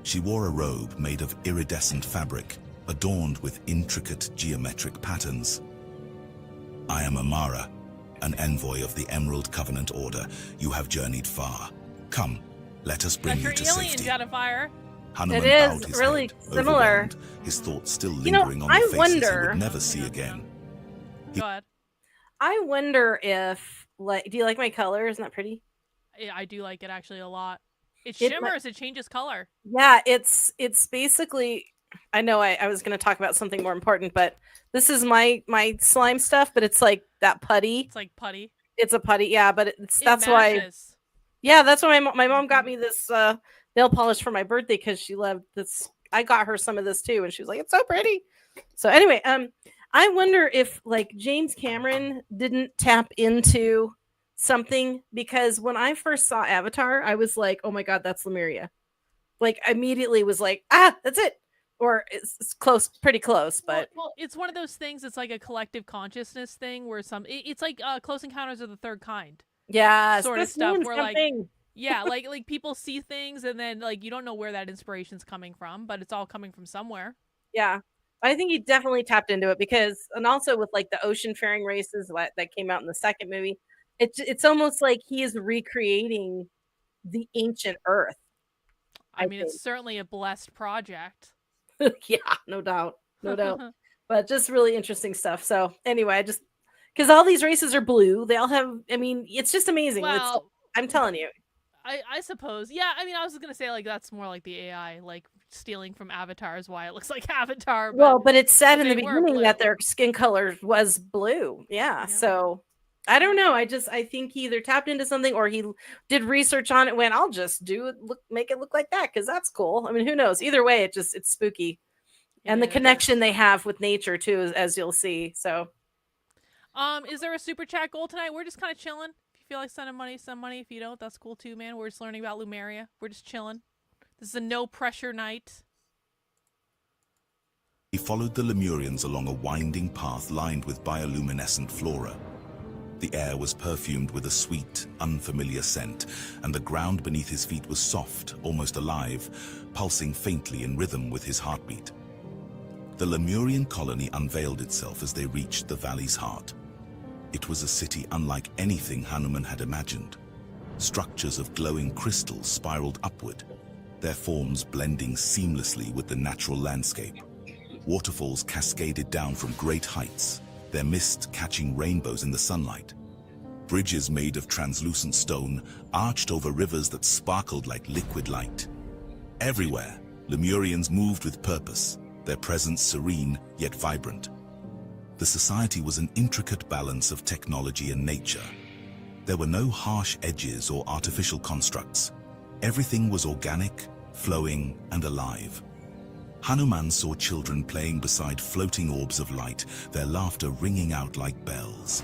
She wore a robe made of iridescent fabric, adorned with intricate geometric patterns. "I am Amara, an envoy of the Emerald Covenant Order. You have journeyed far. Come, let us bring That's you your to alien safety." Jetafire. Hanuman It is bowed his really head, similar. overwhelmed, his thoughts still You know, lingering on the I faces he wonder- would never see again. Go ahead. I wonder if, like, do you like my color? Isn't that pretty? I do like it actually a lot. It It shimmers. It changes color. Yeah, it's basically. I know I was going to talk about something more important, but this is my slime stuff. But it's like that putty. It's like putty. It's a putty, yeah. But It that's why. matches. Yeah, that's why my mom got me this nail polish for my birthday because she loved this. I got her some of this too, and she was like, "It's so pretty." So anyway, I wonder if like James Cameron didn't tap into something because when I first saw Avatar, I was like, "Oh my god, that's Lemuria!" Like immediately was like, "Ah, that's it." or it's close, pretty close, but Well, it's one of those things. It's like a collective consciousness thing where it's like Close Encounters of the Third Kind yeah, sort of this stuff. means Where like something. yeah, like people see things and then like you don't know where that inspiration's coming from, but it's all coming from somewhere. Yeah. I think he definitely tapped into it because, and also with like the ocean faring races that came out in the second movie, it's almost like he is recreating the ancient Earth. I I mean, it's certainly a blessed project. think. Yeah, no doubt, no doubt. But just really interesting stuff. So anyway, I just because all these races are blue, they all have. I mean, it's just amazing. Well, I'm telling you. I suppose. Yeah, I mean, I was gonna say like that's more like the AI, like stealing from Avatar is why it looks like Avatar. But it said in the they were beginning blue. that their skin color was blue. Yeah. So I don't know. I think he either tapped into something or he did research on it. Went, I'll just make it look like that because that's cool. I mean, who knows? Either way, it's spooky, and the connection they have with nature too, as you'll see. So, is there a super chat goal tonight? We're just kind of chilling. If you feel like sending money, send money. If you don't, that's cool too, man. We're just learning about Lemuria. We're just chilling. This is a no pressure night. He followed the Lemurians along a winding path lined with bioluminescent flora. The air was perfumed with a sweet, unfamiliar scent, and the ground beneath his feet was soft, almost alive, pulsing faintly in rhythm with his heartbeat. The Lemurian colony unveiled itself as they reached the valley's heart. It was a city unlike anything Hanuman had imagined. Structures of glowing crystal spiraled upward, their forms blending seamlessly with the natural landscape. Waterfalls cascaded down from great heights, their mist catching rainbows in the sunlight. Bridges made of translucent stone arched over rivers that sparkled like liquid light. Everywhere, Lemurians moved with purpose, their presence serene yet vibrant. The society was an intricate balance of technology and nature. There were no harsh edges or artificial constructs. Everything was organic, flowing, and alive. Hanuman saw children playing beside floating orbs of light, their laughter ringing out like bells.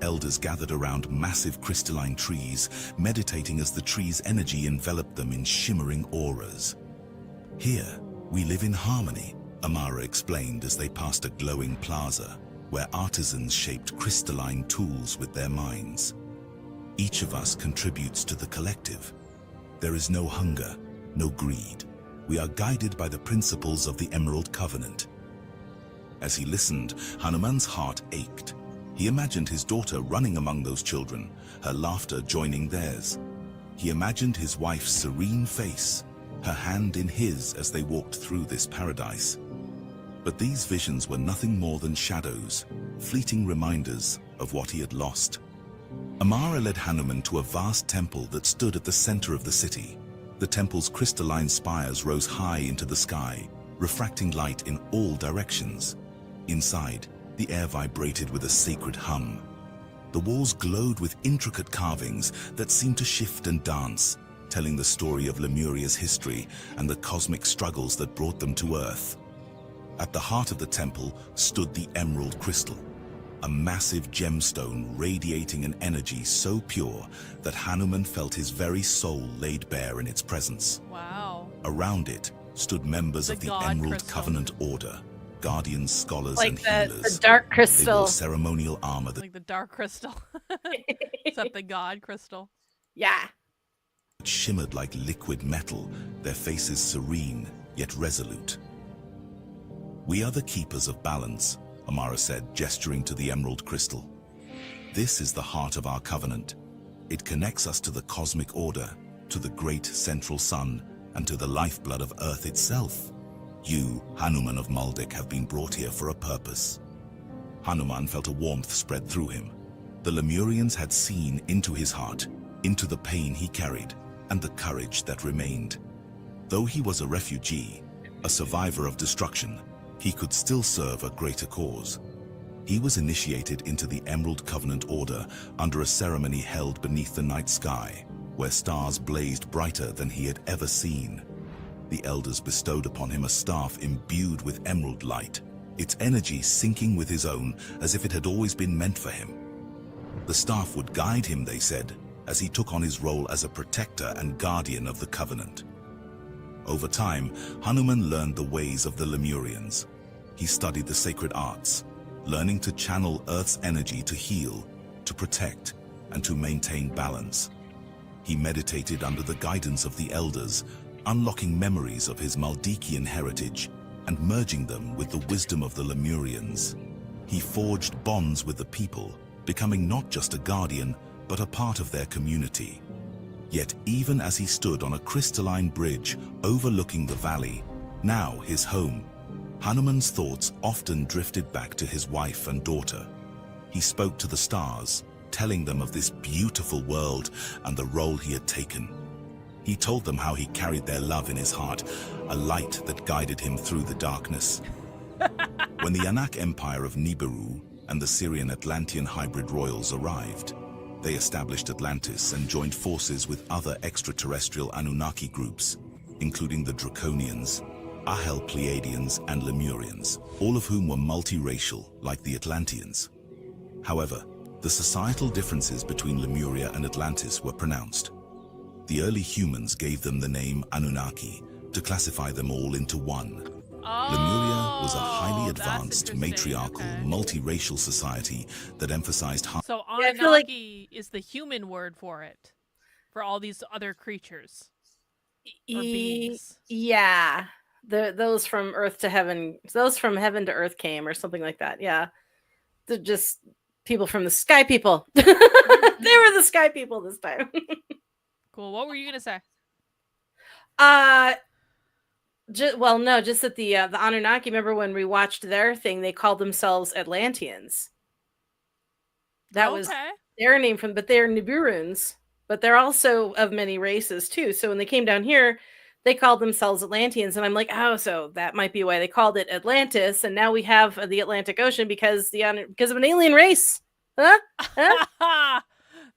Elders gathered around massive crystalline trees, meditating as the trees' energy enveloped them in shimmering auras. Here, we live in harmony, Amara explained as they passed a glowing plaza, where artisans shaped crystalline tools with their minds. Each of us contributes to the collective. There is no hunger, no greed. We are guided by the principles of the Emerald Covenant. As he listened, Hanuman's heart ached. He imagined his daughter running among those children, her laughter joining theirs. He imagined his wife's serene face, her hand in his as they walked through this paradise. But these visions were nothing more than shadows, fleeting reminders of what he had lost. Amara led Hanuman to a vast temple that stood at the center of the city. The temple's crystalline spires rose high into the sky, refracting light in all directions. Inside, the air vibrated with a sacred hum. The walls glowed with intricate carvings that seemed to shift and dance, telling the story of Lemuria's history and the cosmic struggles that brought them to Earth. At the heart of the temple stood the emerald crystal, a massive gemstone radiating an energy so pure that Hanuman felt his very soul laid bare in its presence. Wow. Around it stood members of the Emerald crystal. Covenant Order, guardians, scholars, Like and the healers. dark They crystal. wore ceremonial armor that Like the dark crystal. Except the god crystal. Yeah. shimmered like liquid metal, their faces serene yet resolute. "We are the keepers of balance," Amara said, gesturing to the emerald crystal. "This is the heart of our covenant. It connects us to the cosmic order, to the great central sun, and to the lifeblood of Earth itself. You, Hanuman of Maldek, have been brought here for a purpose." Hanuman felt a warmth spread through him. The Lemurians had seen into his heart, into the pain he carried, and the courage that remained. Though he was a refugee, a survivor of destruction, he could still serve a greater cause. He was initiated into the Emerald Covenant Order under a ceremony held beneath the night sky, where stars blazed brighter than he had ever seen. The elders bestowed upon him a staff imbued with emerald light, its energy syncing with his own as if it had always been meant for him. The staff would guide him, they said, as he took on his role as a protector and guardian of the Covenant. Over time, Hanuman learned the ways of the Lemurians. He studied the sacred arts, learning to channel Earth's energy to heal, to protect, and to maintain balance. He meditated under the guidance of the elders, unlocking memories of his Maldikian heritage and merging them with the wisdom of the Lemurians. He forged bonds with the people, becoming not just a guardian, but a part of their community. Yet even as he stood on a crystalline bridge overlooking the valley, now his home, Hanuman's thoughts often drifted back to his wife and daughter. He spoke to the stars, telling them of this beautiful world and the role he had taken. He told them how he carried their love in his heart, a light that guided him through the darkness. When the Anak Empire of Nibiru and the Sirian Atlantean hybrid royals arrived, they established Atlantis and joined forces with other extraterrestrial Anunnaki groups, including the Draconians, Ahel Pleiadians, and Lemurians, all of whom were multiracial, like the Atlanteans. However, the societal differences between Lemuria and Atlantis were pronounced. The early humans gave them the name Anunnaki to classify them all into one. Lemuria was a highly advanced, matriarchal, multiracial society that emphasized So Yeah, I feel Anunnaki is the human word for it, for all these other creatures or beings. Yeah. Those from earth to heaven, those from heaven to earth came, or something like that. Yeah. They're just people from the sky people. They were the sky people this time. Cool. What were you gonna say? Just that the Anunnaki, remember when we watched their thing, they called themselves Atlanteans. That was their name but they're Nibiruns, but they're also of many races too. So when they came down here, they called themselves Atlanteans, and I'm like, oh, so that might be why they called it Atlantis, and now we have the Atlantic Ocean because of an alien race. Huh?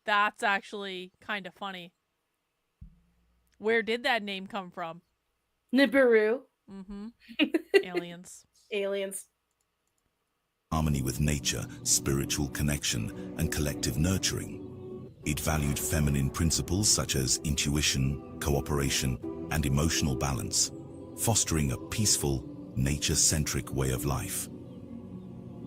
That's actually kind of funny. Where did that name come from? Nibiru. Mm-hmm. Aliens. Aliens. harmony with nature, spiritual connection, and collective nurturing. It valued feminine principles such as intuition, cooperation, and emotional balance, fostering a peaceful, nature-centric way of life.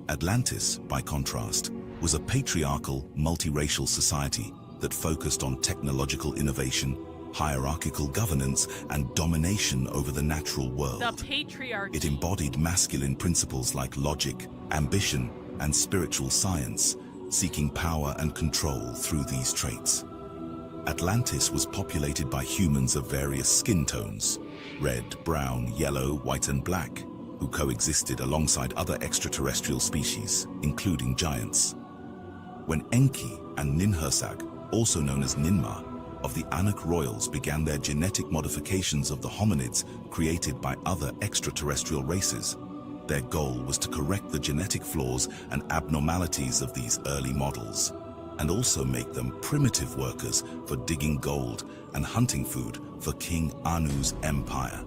Atlantis, by contrast, was a patriarchal, multiracial society that focused on technological innovation, hierarchical governance, and domination over the natural world. The patriarchy. It embodied masculine principles like logic, ambition, and spiritual science, seeking power and control through these traits. Atlantis was populated by humans of various skin tones, red, brown, yellow, white, and black, who coexisted alongside other extraterrestrial species, including giants. When Enki and Ninhursag, also known as Ninmah, of the Anak royals began their genetic modifications of the hominids created by other extraterrestrial races, their goal was to correct the genetic flaws and abnormalities of these early models, and also make them primitive workers for digging gold and hunting food for King Anu's empire.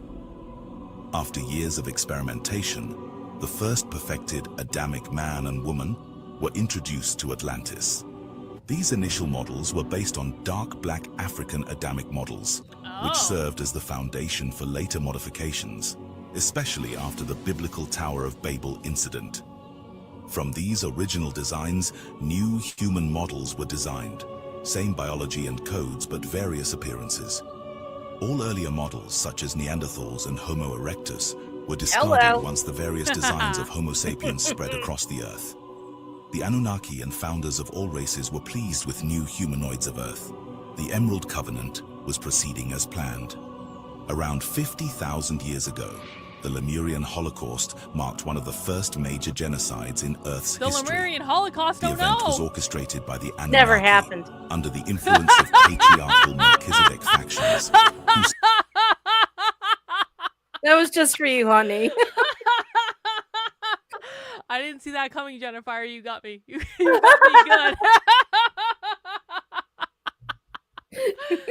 After years of experimentation, the first perfected Adamic man and woman were introduced to Atlantis. These initial models were based on dark black African Adamic models, which served as the foundation for later modifications, especially after the biblical Tower of Babel incident. From these original designs, new human models were designed, same biology and codes but various appearances. All earlier models, such as Neanderthals and Homo erectus, were discarded once the various designs of Homo sapiens spread across the Earth. The Anunnaki and founders of all races were pleased with new humanoids of Earth. The Emerald Covenant was proceeding as planned. Around 50,000 years ago, the Lemurian Holocaust marked one of the first major genocides in Earth's history. The Lemurian Holocaust, the event was orchestrated by the Anunnaki Never happened. under the influence of patriarchal Melchizedek factions. That was just for you, honey. I didn't see that coming, Jennifer. You got me. You got me good.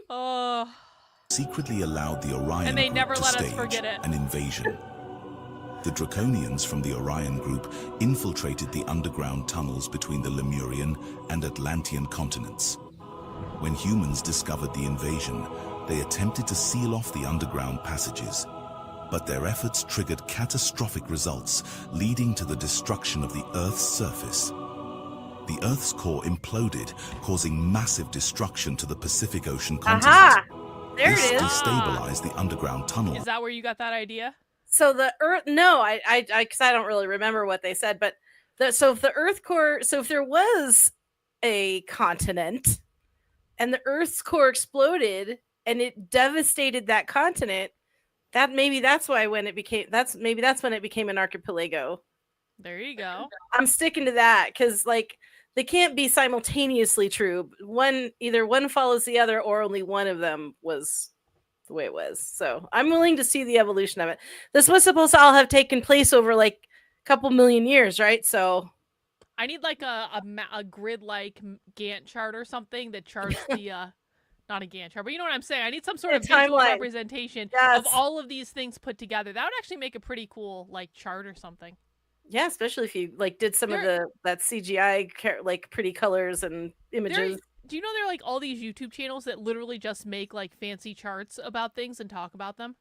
Oh. Secretly allowed the Orion And they group never to let us stage forget it. an invasion. The Draconians from the Orion group infiltrated the underground tunnels between the Lemurian and Atlantean continents. When humans discovered the invasion, they attempted to seal off the underground passages, but their efforts triggered catastrophic results, leading to the destruction of the Earth's surface. The Earth's core imploded, causing massive destruction to the Pacific Ocean continent. Aha! There This it is. destabilized the underground tunnel. Is that where you got that idea? So the Earth, no, because I don't really remember what they said, but so if the Earth core, so if there was a continent and the Earth's core exploded and it devastated that continent, that's when it became an archipelago. There you go. I'm sticking to that because like they can't be simultaneously true. Either one follows the other, or only one of them was the way it was. So I'm willing to see the evolution of it. This was supposed to all have taken place over like a couple million years, right? So I need like a grid-like Gantt chart or something that charts the not a Gantt chart, but you know what I'm saying. I need some sort of visual timeline. representation Yes. of all of these things put together. That would actually make a pretty cool like chart or something. yeah, especially if you like did some of that CGI like pretty colors and images. Do you know there are like all these YouTube channels that literally just make like fancy charts about things and talk about them?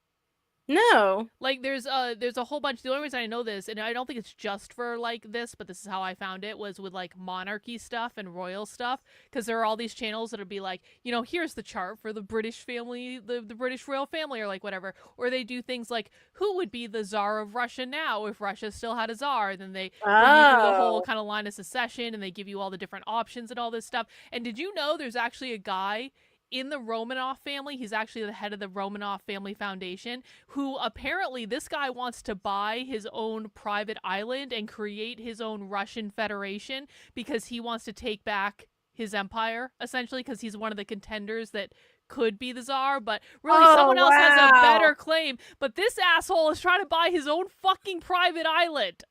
No. Like there's a whole bunch. The only reason I know this, and I don't think it's just for like this, but this is how I found it, was with like monarchy stuff and royal stuff, because there are all these channels that'll be like, you know, here's the chart for the British family, the British royal family, or like whatever. Or they do things like, who would be the Tsar of Russia now if Russia still had a Tsar? And then they bring you through the whole kind of line of succession, and they give you all the different options and all this stuff. And did you know there's actually a guy in the Romanov family, he's actually the head of the Romanov Family Foundation, who apparently this guy wants to buy his own private island and create his own Russian Federation because he wants to take back his empire, essentially, because he's one of the contenders that could be the Tsar, but really someone else has a better claim. But this asshole is trying to buy his own fucking private island.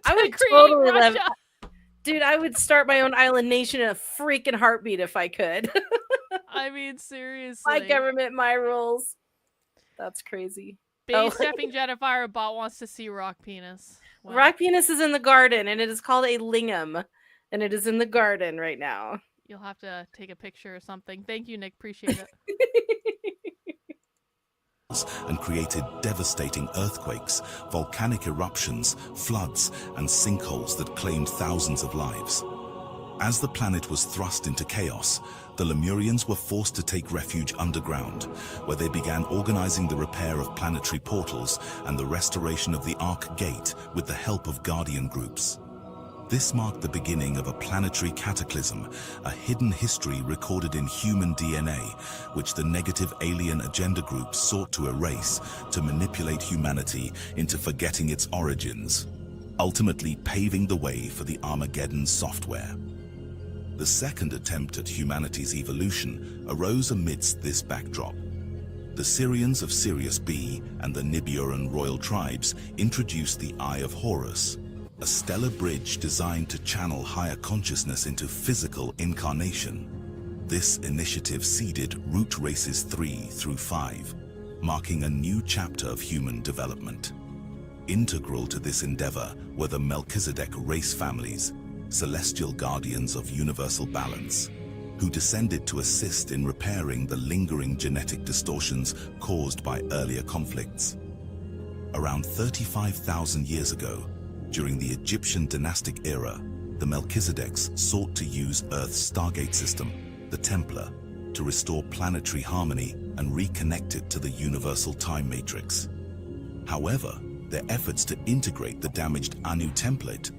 I would totally love. Dude, I would start my own island nation in a freaking heartbeat if I could. I mean, seriously. My government, my rules. That's crazy. Base stepping Jetfire bot wants to see rock penis. Wow. Rock penis is in the garden, and it is called a lingam, and it is in the garden right now. You'll have to take a picture or something. Thank you, Nick. Appreciate it. And created devastating earthquakes, volcanic eruptions, floods, and sinkholes that claimed thousands of lives. As the planet was thrust into chaos, the Lemurians were forced to take refuge underground, where they began organizing the repair of planetary portals and the restoration of the Ark Gate with the help of guardian groups. This marked the beginning of a planetary cataclysm, a hidden history recorded in human DNA, which the negative alien agenda group sought to erase to manipulate humanity into forgetting its origins, ultimately paving the way for the Armageddon software. The second attempt at humanity's evolution arose amidst this backdrop. The Sirians of Sirius B and the Nibiruan royal tribes introduced the Eye of Horus, a stellar bridge designed to channel higher consciousness into physical incarnation. This initiative seeded root races 3 through 5, marking a new chapter of human development. Integral to this endeavor were the Melchizedek race families, celestial guardians of universal balance, who descended to assist in repairing the lingering genetic distortions caused by earlier conflicts. Around 35,000 years ago, during the Egyptian dynastic era, the Melchizedeks sought to use Earth's Stargate system, the Templar, to restore planetary harmony and reconnect it to the universal time matrix. However, their efforts to integrate the damaged Anu template,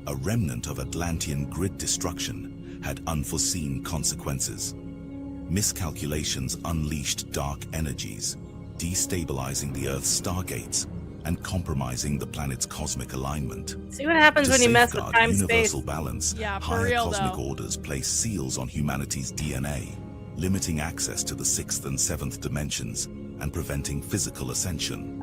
a remnant of Atlantean grid destruction, had unforeseen consequences. Miscalculations unleashed dark energies, destabilizing the Earth's stargates and compromising the planet's cosmic alignment. See what happens when you mess with time space. Universal balance, Yeah, for higher real, cosmic though. orders place seals on humanity's DNA, limiting access to the 6th and 7th dimensions and preventing physical ascension.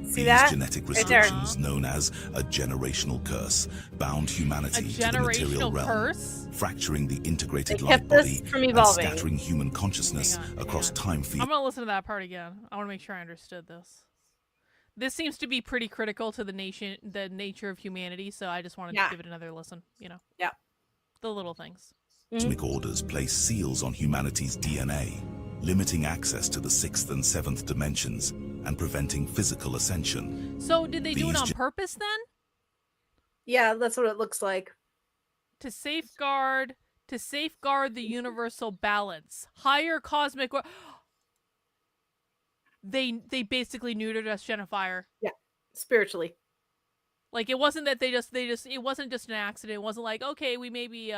See These that? genetic Right there. restrictions, known as a generational curse, bound A humanity to the material generational realm, curse? fracturing the integrated They light kept this body from and evolving. scattering human consciousness Hang on, across hang time I'm fields. gonna listen to that part again. I want to make sure I understood this. This seems to be pretty critical to the nature of humanity, so I just wanted Yeah. to give it another listen, you know. Yeah. The little things. Cosmic orders place seals on humanity's DNA, limiting access to the 6th and 7th dimensions and preventing physical ascension. So did they do it These on purpose then? Yeah, that's what it looks like. To safeguard the universal balance. Higher cosmic they basically neutered us, Jennifer. Yeah, spiritually. Like it wasn't that it wasn't just an accident. It wasn't like, okay, we maybe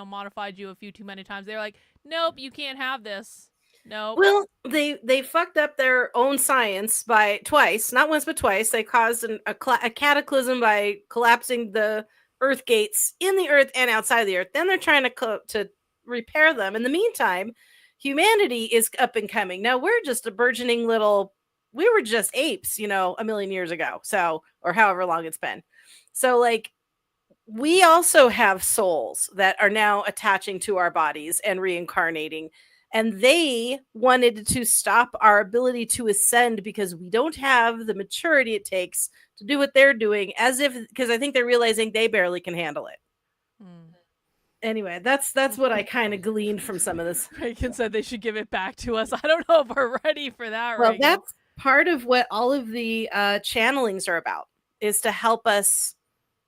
modified you a few too many times. They're like, nope, you can't have this. Nope. Well, they fucked up their own science by twice, not once but twice. They caused a cataclysm by collapsing the Earth gates in the Earth and outside the Earth. Then they're trying to repair them. In the meantime, humanity is up and coming. Now we're just a burgeoning little. We were just apes, a million years ago. So, or however long it's been. So, like, we also have souls that are now attaching to our bodies and reincarnating. And they wanted to stop our ability to ascend because we don't have the maturity it takes to do what they're doing, because I think they're realizing they barely can handle it. Anyway, that's what I kind of gleaned from some of this. Reagan said they should give it back to us. I don't know if we're ready for that. Well, Reagan. that's part of what all of the channelings are about, is to help us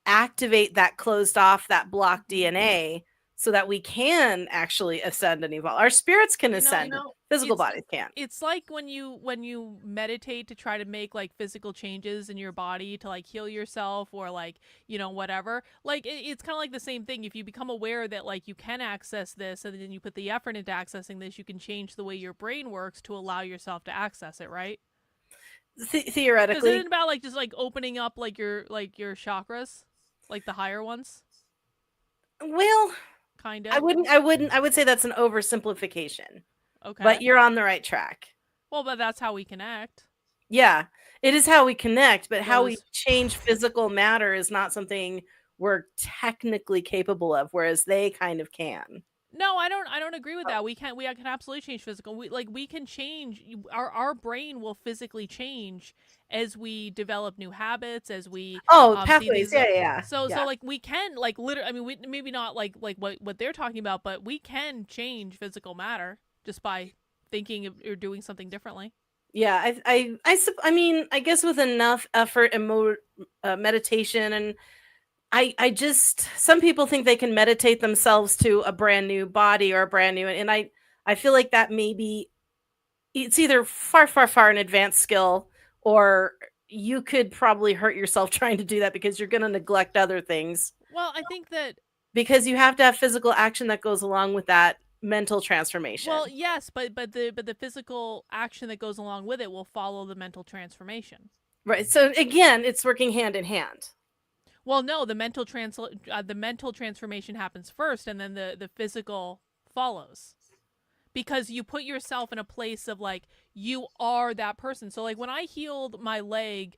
activate that closed off, that blocked DNA, so that we can actually ascend and evolve. Our spirits can ascend. Physical bodies can't. It's like when you meditate to try to make like physical changes in your body to like heal yourself or like, whatever. Like it's kind of like the same thing. If you become aware that like you can access this and then you put the effort into accessing this, you can change the way your brain works to allow yourself to access it, right? Theoretically. Isn't it about like just like opening up like your chakras, like the higher ones? Well, kind of. I would say that's an oversimplification. Okay. But you're on the right track. Well, but that's how we connect. Yeah, it is how we connect, but how we change physical matter is not something we're technically capable of, whereas they kind of can. No, I don't agree with that. We can absolutely change physical. We can change our brain will physically change as we develop new habits, as we pathways. Yeah. So like we can like literally, I mean, maybe not like what they're talking about, but we can change physical matter just by thinking or doing something differently. Yeah, I mean, I guess with enough effort and meditation, and I just, some people think they can meditate themselves to a brand new body or a brand new, and I feel like that maybe it's either far an advanced skill, or you could probably hurt yourself trying to do that because you're going to neglect other things. Well, I think that because you have to have physical action that goes along with that mental transformation. Well, yes, but the physical action that goes along with it will follow the mental transformation. Right. So again, it's working hand in hand. Well, no, the mental transformation happens first, and then the physical follows. Because you put yourself in a place of like you are that person. So like when I healed my leg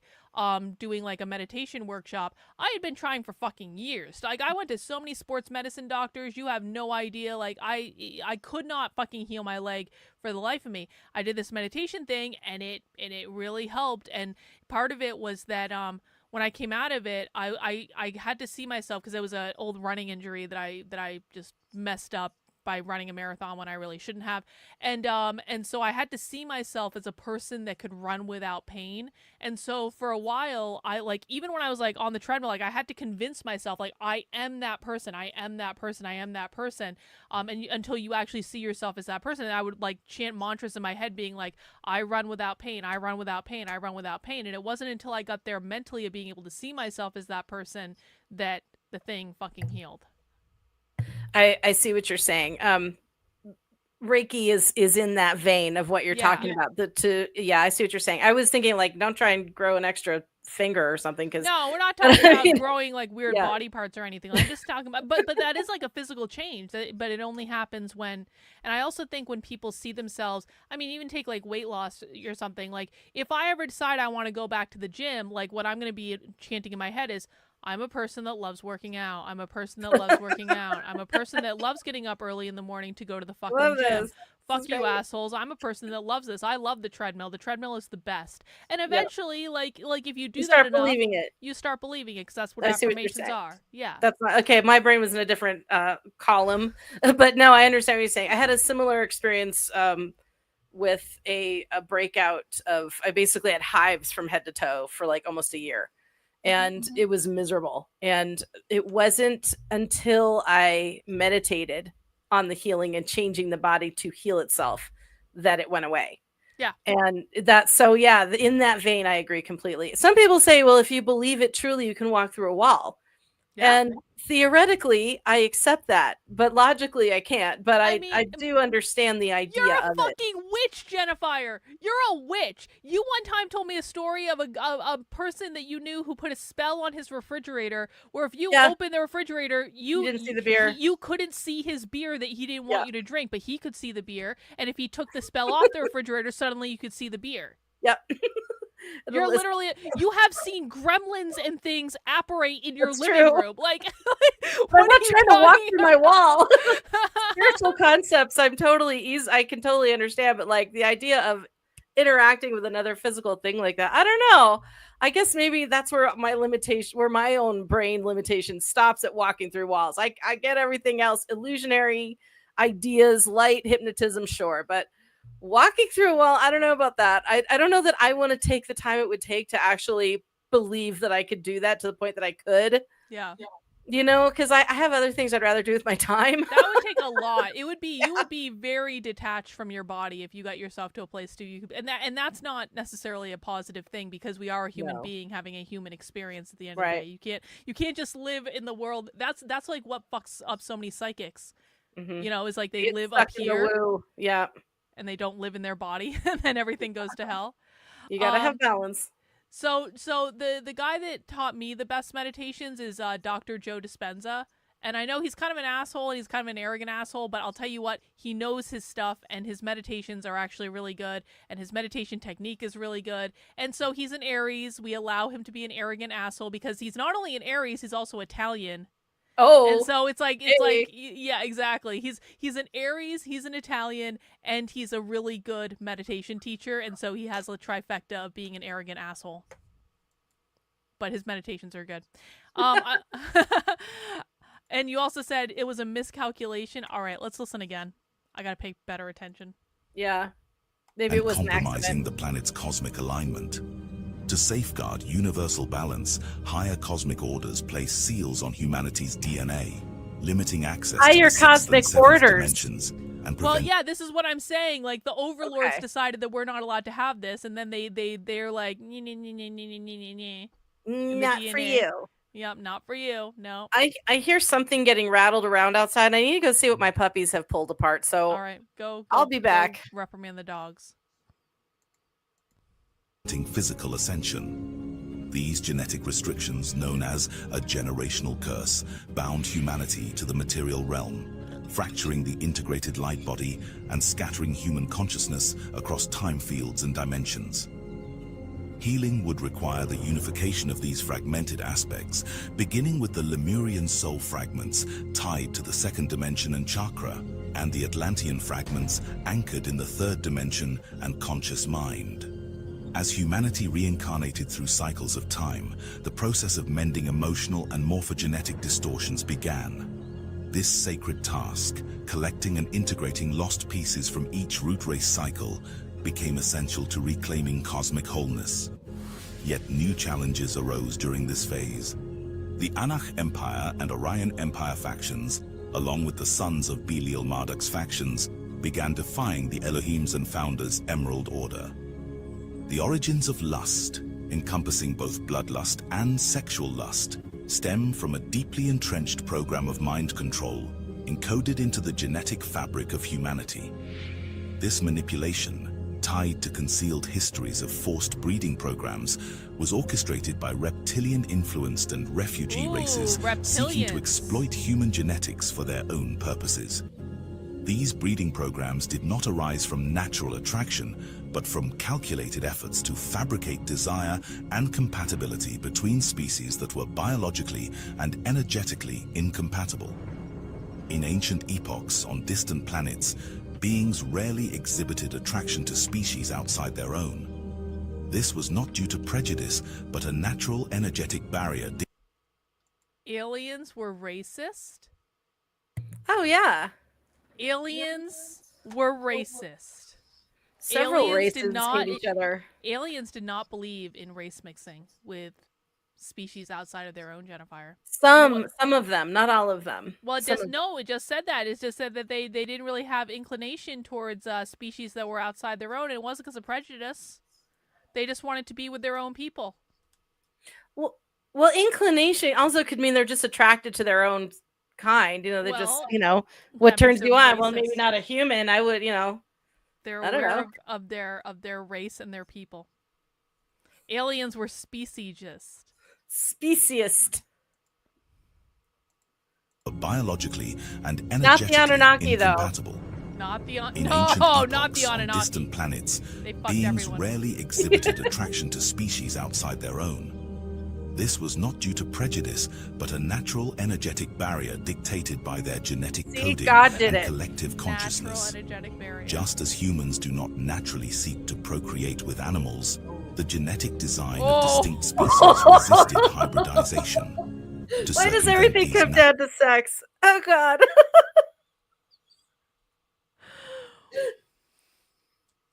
doing like a meditation workshop, I had been trying for fucking years. Like I went to so many sports medicine doctors, you have no idea. Like I could not fucking heal my leg for the life of me. I did this meditation thing and it really helped, and part of it was that when I came out of it, I had to see myself, because it was an old running injury that I just messed up by running a marathon when I really shouldn't have. And so I had to see myself as a person that could run without pain. And so for a while, I like, even when I was like on the treadmill, like I had to convince myself, like, I am that person. I am that person. I am that person. And until you actually see yourself as that person. And I would like chant mantras in my head being like, I run without pain. I run without pain. I run without pain. And it wasn't until I got there mentally of being able to see myself as that person that the thing fucking healed. I see what you're saying. Reiki is in that vein of what you're talking about. I see what you're saying. I was thinking like, don't try and grow an extra finger or something. Because no, we're not talking about growing like weird body parts or anything. I'm just talking about, but that is like a physical change. But it only happens when, and I also think when people see themselves. I mean, even take like weight loss or something. Like if I ever decide I want to go back to the gym, like what I'm going to be chanting in my head is, I'm a person that loves working out. I'm a person that loves working out. I'm a person that loves getting up early in the morning to go to the fucking gym. fuck you great. assholes. I'm a person that loves this. I love the treadmill. The treadmill is the best. And eventually, like if you do You that start enough, believing it. you start believing it because that's what I see what you're affirmations saying. are. Yeah. That's not okay. My brain was in a different column, but no, I understand what you're saying. I had a similar experience with a breakout of. I basically had hives from head to toe for like almost a year, and Mhm. it was miserable. And it wasn't until I meditated on the healing and changing the body to heal itself that it went away. Yeah. And that's so yeah, in that vein, I agree completely. Some people say, well, if you believe it truly, you can walk through a wall. Yeah. And theoretically, I accept that, but logically, I can't. But I I mean, do understand the idea You're a of it. fucking witch, Jennifer. You're a witch. You one time told me a story of a person that you knew who put a spell on his refrigerator, where if you Yeah. open the refrigerator, you didn't see the beer. You couldn't see his beer that he didn't Yeah. want you to drink, but he could see the beer. And if he took the spell off the refrigerator, suddenly you could see the beer. Yep. You're literally, you have seen gremlins and things apparate in your That's living true. room. Like, I'm what not are you trying to walk talking through my wall. about? Spiritual concepts, I can totally understand, but like the idea of interacting with another physical thing like that, I don't know. I guess maybe that's where my own brain limitation stops at walking through walls. I get everything else, illusionary ideas, light, hypnotism, sure, but walking through a wall, I don't know about that. I don't know that I want to take the time it would take to actually believe that I could do that to the point that I could. Yeah. You know, because I have other things I'd rather do with my time. That would take a lot. It would be you would be very detached from your body if you got yourself to a place and that's not necessarily a positive thing because we are a human No. being having a human experience at the end Right. of the day. You can't just live in the world. That's like what fucks up so many psychics. Mhm. You know, is like they Get live stuck up in the here woo. Yeah, and they don't live in their body and then everything goes to hell. you gotta have Um, balance. So the guy that taught me the best meditations is Dr. Joe Dispenza. And I know he's kind of an asshole and he's kind of an arrogant asshole, but I'll tell you what, he knows his stuff and his meditations are actually really good and his meditation technique is really good. And so he's an Aries. We allow him to be an arrogant asshole because he's not only an Aries, he's also Italian. Oh, And so it's like hey. yeah, exactly. He's an Aries, he's an Italian, and he's a really good meditation teacher, and so he has a trifecta of being an arrogant asshole. But his meditations are good. And you also said it was a miscalculation. All right, let's listen again. I gotta pay better attention. yeah. Maybe and it was an compromising accident. the planet's cosmic alignment. To safeguard universal balance, higher cosmic orders place seals on humanity's DNA, limiting access Higher to the sixth cosmic and seventh orders. dimensions and Well, prevent yeah, this is what I'm saying. Like the overlords Okay. decided that we're not allowed to have this, and then they're like, "Nyeh, nyeh, nyeh, nyeh, nyeh, nyeh, nyeh." the Not for DNA. you. Yep, not for you. No. I hear something getting rattled around outside. I need to go see what my puppies have pulled apart. So All right, go. I'll be back. Reprimand the dogs. physical ascension. These genetic restrictions, known as a generational curse, bound humanity to the material realm, fracturing the integrated light body and scattering human consciousness across time fields and dimensions. Healing would require the unification of these fragmented aspects, beginning with the Lemurian soul fragments tied to the second dimension and chakra, and the Atlantean fragments anchored in the third dimension and conscious mind. As humanity reincarnated through cycles of time, the process of mending emotional and morphogenetic distortions began. This sacred task, collecting and integrating lost pieces from each root race cycle, became essential to reclaiming cosmic wholeness. Yet new challenges arose during this phase. The Anak Empire and Orion Empire factions, along with the Sons of Belial Marduk's factions, began defying the Elohim's and Founders' Emerald Order. The origins of lust, encompassing both bloodlust and sexual lust, stem from a deeply entrenched program of mind control encoded into the genetic fabric of humanity. This manipulation, tied to concealed histories of forced breeding programs, was orchestrated by reptilian-influenced and refugee races seeking to reptilians. exploit human genetics for their own purposes. These breeding programs did not arise from natural attraction, but from calculated efforts to fabricate desire and compatibility between species that were biologically and energetically incompatible. In ancient epochs on distant planets, beings rarely exhibited attraction to species outside their own. This was not due to prejudice, but a natural energetic barrier. Aliens were racist. Oh yeah, Aliens were racist. several Aliens did races not- hate each other. Aliens did not believe in race mixing with species outside of their own, Jennifer. Some of them, not all of them. Well, it Some just of- no, it just said that. It just said that they didn't really have inclination towards species that were outside their own. And it wasn't because of prejudice. They just wanted to be with their own people. Well, inclination also could mean they're just attracted to their own kind. You know, they just, Well, what that makes turns you them on? Well, maybe racist. not a human. I would, They're I don't aware know. of their race and their people. Aliens were speciesist. Speciest. Biologically and Not the energetically Anunnaki, though. incompatible. Not the In ancient not epochs the on Anunnaki. distant planets, They fucked beings everyone. rarely exhibited attraction to species outside their own. This was not due to prejudice, but a natural energetic barrier dictated by their genetic See, coding God did and it. collective consciousness. Natural energetic barrier. Just as humans do not naturally seek to procreate with animals, the genetic design Oh. of distinct species resisted hybridization. To Why does circumvent everything these come down to sex? Oh God.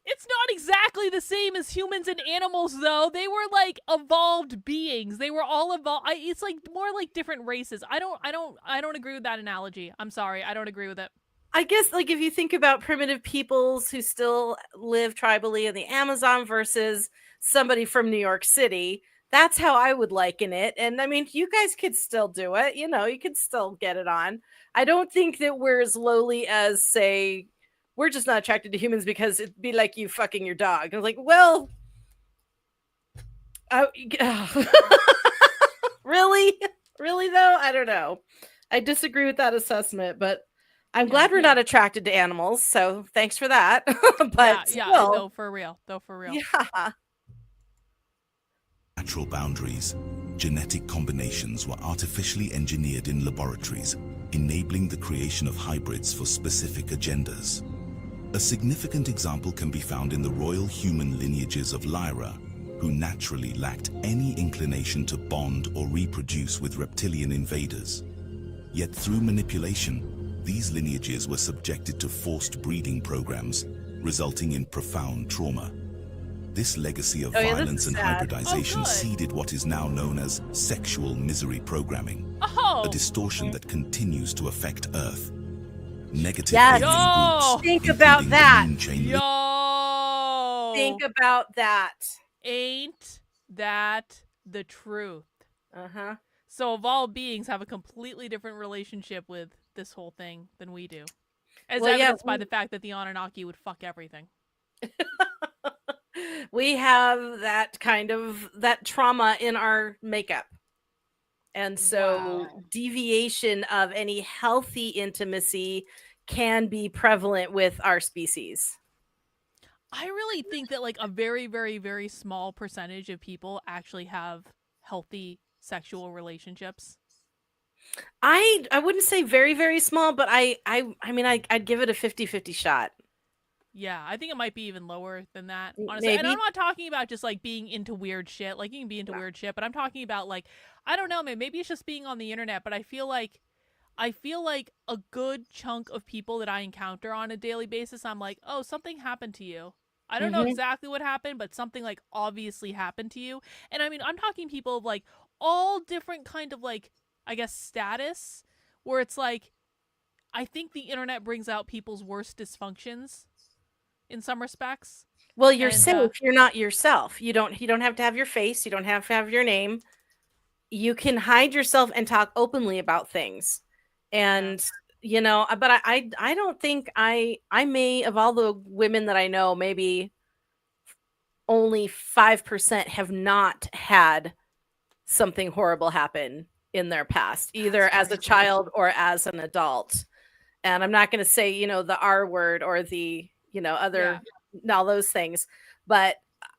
It's not exactly the same as humans and animals, though. They were like evolved beings. They were all evolved. It's like more like different races. I don't agree with that analogy. I'm sorry. I don't agree with it. I guess, like, if you think about primitive peoples who still live tribally in the Amazon versus somebody from New York City, that's how I would liken it. And I mean, you guys could still do it. You could still get it on. I don't think that we're as lowly as, say, we're just not attracted to humans because it'd be like you fucking your dog. I was like, well, really? Really, though? I don't know. I disagree with that assessment, but I'm glad we're not attracted to animals. So thanks for that. But yeah, still, though for real. yeah. natural boundaries, genetic combinations were artificially engineered in laboratories, enabling the creation of hybrids for specific agendas. A significant example can be found in the royal human lineages of Lyra, who naturally lacked any inclination to bond or reproduce with reptilian invaders. Yet through manipulation, these lineages were subjected to forced breeding programs, resulting in profound trauma. This legacy of violence and hybridization seeded what is now known as sexual misery programming, a distortion that continues to affect Earth. Negative Yes. alien groups, Think about including that. the Moon Chain Yo. Think about that. Ain't that the truth? Uh-huh. So of all beings have a completely different relationship with this whole thing than we do. As evidenced by the fact that the Anunnaki would fuck everything. We have that kind of that trauma in our makeup. And so deviation of any healthy intimacy can be prevalent with our species. I really think that like a very, very, very small percentage of people actually have healthy sexual relationships. I wouldn't say very, very small, but I mean I'd give it a 50-50 shot. Yeah, I think it might be even lower than that, honestly. Maybe. And I'm not talking about just like being into weird shit. Like you can be into weird shit, but I'm talking about like I don't know, man, maybe it's just being on the internet, but I feel like a good chunk of people that I encounter on a daily basis, I'm like, "Oh, something happened to you." I don't know exactly what happened, but something like obviously happened to you. And I mean, I'm talking people of like all different kind of like I guess status, where it's like I think the internet brings out people's worst dysfunctions in some respects. Well, you're And, safe. You're not yourself. You don't have to have your face. You don't have to have your name. You can hide yourself and talk openly about things. And but I don't think I may, of all the women that I know, maybe only 5% have not had something horrible happen in their past, either as a child or as an adult. And I'm not going to say, the R word or the, other, all those things. But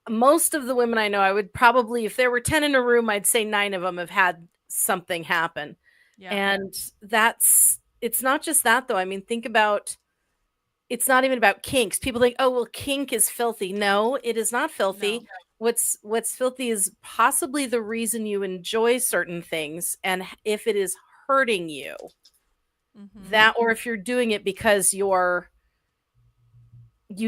most of the women I know, I would probably, if there were 10 in a room, I'd say 9 of them have had something happen. Yeah. And it's not just that, though. I mean, think about it's not even about kinks. People think, oh well, kink is filthy. No, it is not filthy. No. What's filthy is possibly the reason you enjoy certain things, and if it is hurting you, that, or if you're doing it because you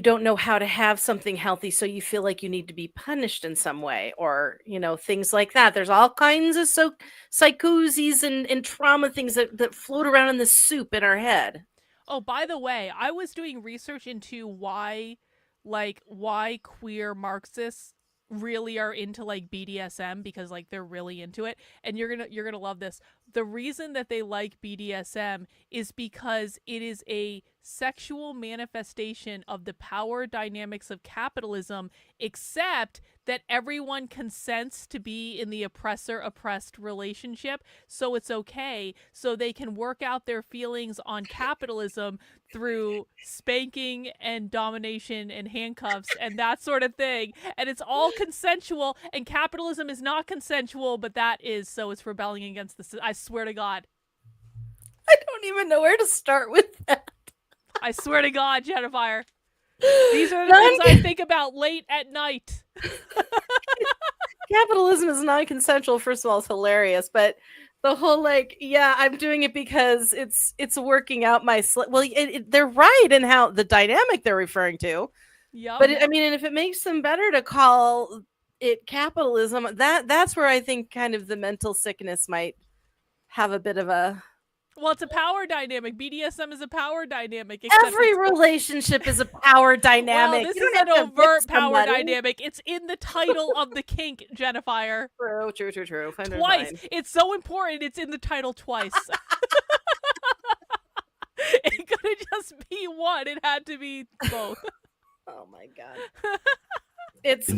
don't know how to have something healthy, so you feel like you need to be punished in some way, or things like that. There's all kinds of psychoses and trauma things that float around in the soup in our head. Oh, by the way, I was doing research into why queer Marxists really are into like BDSM, because like they're really into it, and you're gonna love this. The reason that they like BDSM is because it is a sexual manifestation of the power dynamics of capitalism, except that everyone consents to be in the oppressor-oppressed relationship, so it's okay. So they can work out their feelings on capitalism through spanking and domination and handcuffs and that sort of thing. And it's all consensual, and capitalism is not consensual, but that is, so it's rebelling against the I swear to God. I don't even know where to start with that. I swear to God, Jennifer. These are the things I think about late at night. Capitalism is non-consensual. First of all, it's hilarious, but the whole I'm doing it because it's working out my they're right in how the dynamic they're referring to. Yeah. But and if it makes them better to call it capitalism, that's where I think kind of the mental sickness might have a bit of a. Well, it's a power dynamic. BDSM is a power dynamic. Every relationship is a power dynamic. Well, this is an overt power dynamic. It's in the title of the kink, Jennifer. True. Twice. It's so important. It's in the title twice. It couldn't just be one. It had to be both. Oh my God. It's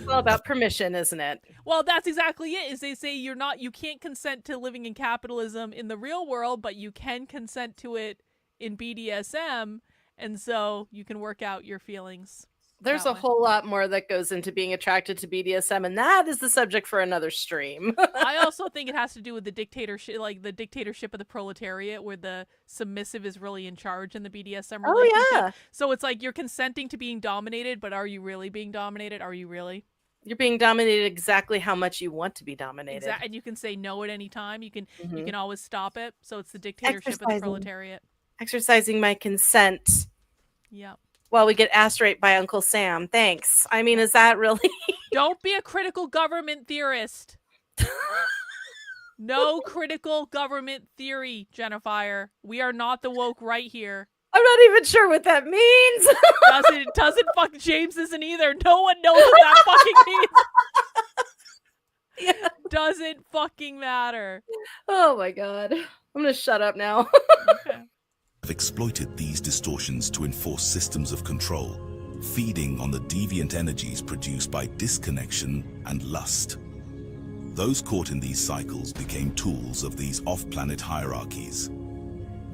all about permission, isn't it? Well, that's exactly it. Is they say you can't consent to living in capitalism in the real world, but you can consent to it in BDSM, and so you can work out your feelings. There's a whole lot more that goes into being attracted to BDSM, and that is the subject for another stream. I also think it has to do with the dictatorship, the dictatorship of the proletariat, where the submissive is really in charge in the BDSM relationship. Oh, yeah. So it's like you're consenting to being dominated, but are you really being dominated? Are you really? You're being dominated exactly how much you want to be dominated. Exactly. And you can say no at any time. You can always stop it. So it's the dictatorship of the proletariat. Exercising my consent. Yep. While we get ass raped by Uncle Sam. Thanks. Is that really? Don't be a critical government theorist. No critical government theory, Jennifer. We are not the woke right here. I'm not even sure what that means. Doesn't fuck James isn't either. No one knows what that fucking means. Yeah. Doesn't fucking matter. Oh my God. I'm gonna shut up now. Okay. Have exploited these distortions to enforce systems of control, feeding on the deviant energies produced by disconnection and lust. Those caught in these cycles became tools of these off-planet hierarchies.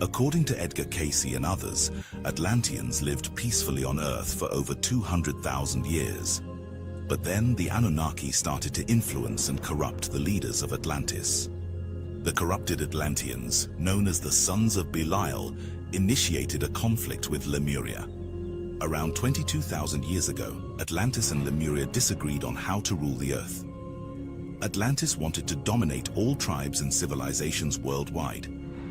According to Edgar Cayce and others, Atlanteans lived peacefully on Earth for over 200,000 years. But then the Anunnaki started to influence and corrupt the leaders of Atlantis. The corrupted Atlanteans, known as the Sons of Belial, initiated a conflict with Lemuria. Around 22,000 years ago, Atlantis and Lemuria disagreed on how to rule the Earth. Atlantis wanted to dominate all tribes and civilizations worldwide,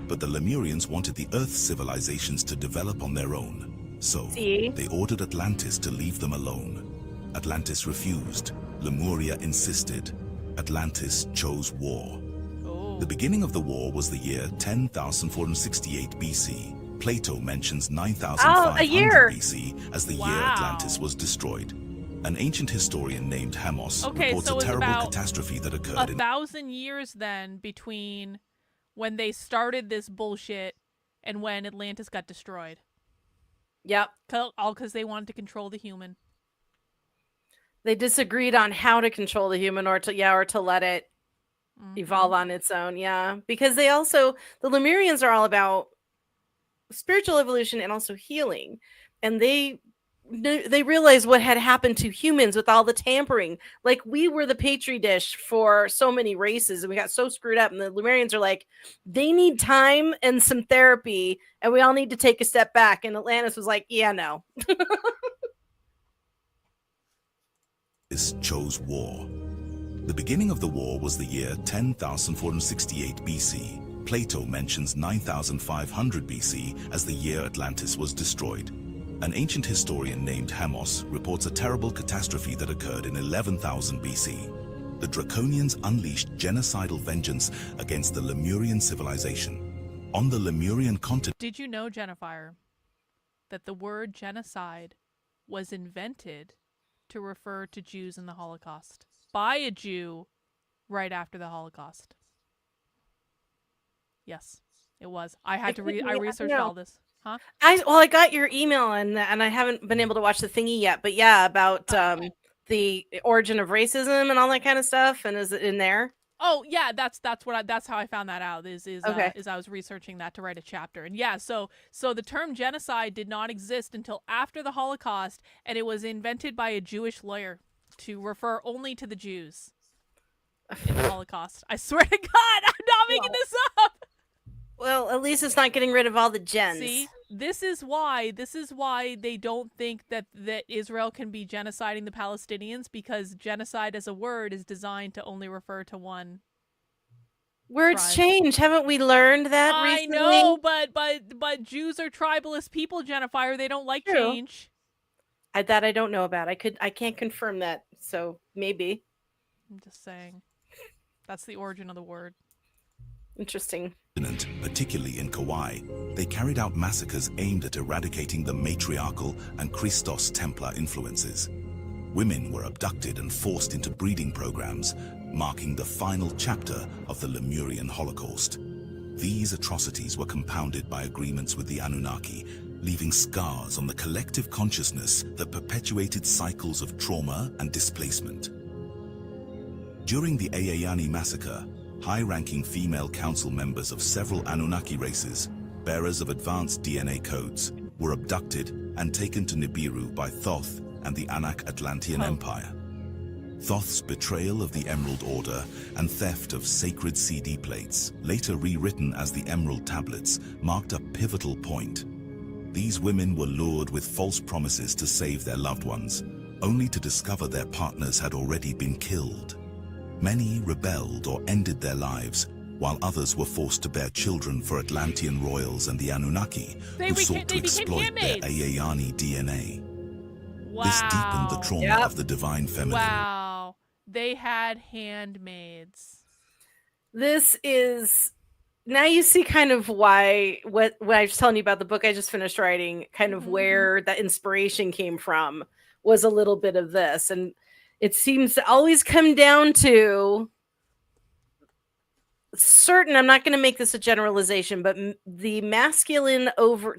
but the Lemurians wanted the Earth's civilizations to develop on their own. So, they ordered Atlantis to leave them alone. Atlantis refused. Lemuria insisted. Atlantis chose war. The beginning of the war was the year 10,468 BC. Plato mentions 9,500 BC as the year Atlantis was destroyed. An ancient historian named Hamos reports a terrible catastrophe that occurred 1,000 years then between when they started this bullshit and when Atlantis got destroyed. Yep. All because they wanted to control the human. They disagreed on how to control the human or to let it evolve on its own. Yeah. Because the Lemurians are all about spiritual evolution and also healing. And they they realized what had happened to humans with all the tampering. Like, we were the petri dish for so many races, and we got so screwed up. And the Lemurians are like, they need time and some therapy, and we all need to take a step back. And Atlantis was like, yeah, no. chose war. The beginning of the war was the year 10,468 BC. Plato mentions 9,500 BC as the year Atlantis was destroyed. An ancient historian named Hemos reports a terrible catastrophe that occurred in 11,000 BC. The Draconians unleashed genocidal vengeance against the Lemurian civilization. On the Lemurian continent... Did you know, Jennifer, that the word genocide was invented to refer to Jews in the Holocaust by a Jew right after the Holocaust? Yes, it was. I had to read. I researched all this. Huh? I got your email, and I haven't been able to watch the thingy yet. But yeah, about the origin of racism and all that kind of stuff. And is it in there? Oh yeah, that's how I found that out. Is Okay. I was researching that to write a chapter. And yeah, so the term genocide did not exist until after the Holocaust, and it was invented by a Jewish lawyer to refer only to the Jews in the Holocaust. I swear to God, I'm not making this up. Well, at least it's not getting rid of all the gens. See, this is why they don't think that Israel can be genociding the Palestinians, because genocide as a word is designed to only refer to one. Words tribe. change. Haven't we learned that recently? I know, but Jews are tribalist people, Jennifer. They don't like True. change. That I don't know about. I can't confirm that. So maybe. I'm just saying. That's the origin of the word. Interesting. Particularly in Kauai, they carried out massacres aimed at eradicating the matriarchal and Christos Templar influences. Women were abducted and forced into breeding programs, marking the final chapter of the Lemurian Holocaust. These atrocities were compounded by agreements with the Anunnaki, leaving scars on the collective consciousness that perpetuated cycles of trauma and displacement. During the Aeyani massacre, high-ranking female council members of several Anunnaki races, bearers of advanced DNA codes, were abducted and taken to Nibiru by Thoth and the Anak Atlantean Empire. Thoth's betrayal of the Emerald Order and theft of sacred CD plates, later rewritten as the Emerald Tablets, marked a pivotal point. These women were lured with false promises to save their loved ones, only to discover their partners had already been killed. Many rebelled or ended their lives, while others were forced to bear children for Atlantean royals and the Anunnaki, who sought to exploit their Aeyani DNA. Wow. This deepened the trauma of the divine feminine. Wow. They had handmaids. This is... Now you see kind of why, what I was telling you about the book I just finished writing, kind of where that inspiration came from, was a little bit of this. And it seems to always come down to certain, I'm not going to make this a generalization, but the masculine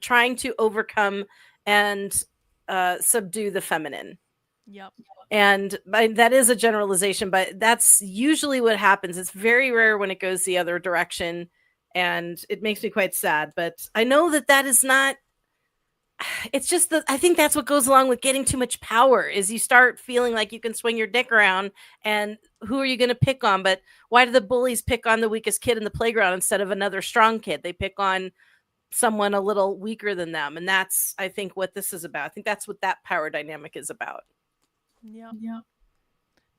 trying to overcome and subdue the feminine. Yep. And that is a generalization, but that's usually what happens. It's very rare when it goes the other direction, and it makes me quite sad. But I know that is not... It's just that I think that's what goes along with getting too much power, is you start feeling like you can swing your dick around, and who are you going to pick on? But why do the bullies pick on the weakest kid in the playground instead of another strong kid? They pick on someone a little weaker than them. And that's, I think, what this is about. I think that's what that power dynamic is about. Yeah.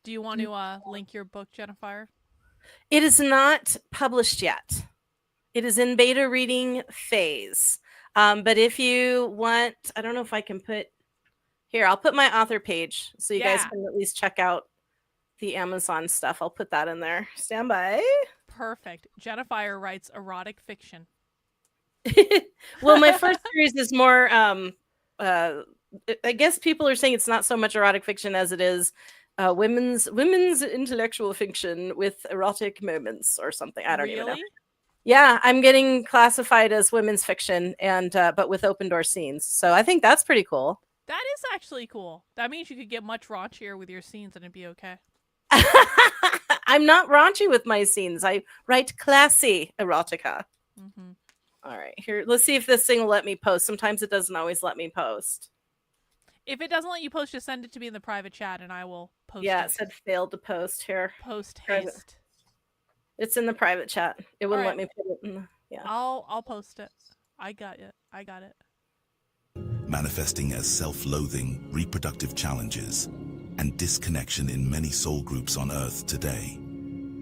Do you want to link your book, Jennifer? It is not published yet. It is in beta reading phase. But if you want, I don't know if I can put here, I'll put my author page so you guys can at least check out the Amazon stuff. I'll put that in there. Stand by. Perfect. Jennifer writes erotic fiction. Well, my first series is more, I guess people are saying it's not so much erotic fiction as it is women's intellectual fiction with erotic moments or something. I don't even know. Yeah, I'm getting classified as women's fiction, and but with open door scenes. So I think that's pretty cool. That is actually cool. That means you could get much raunchier with your scenes, and it'd be okay. I'm not raunchy with my scenes. I write classy erotica. Mm-hmm. All right, here. Let's see if this thing will let me post. Sometimes it doesn't always let me post. If it doesn't let you post, just send it to me in the private chat, and I will post Yeah, it. it said failed to post here. Post Private. haste. It's in the private chat. It wouldn't Alright. let me put it in the, yeah. I'll post it. I got it. I got it. manifesting as self-loathing, reproductive challenges, and disconnection in many soul groups on Earth today.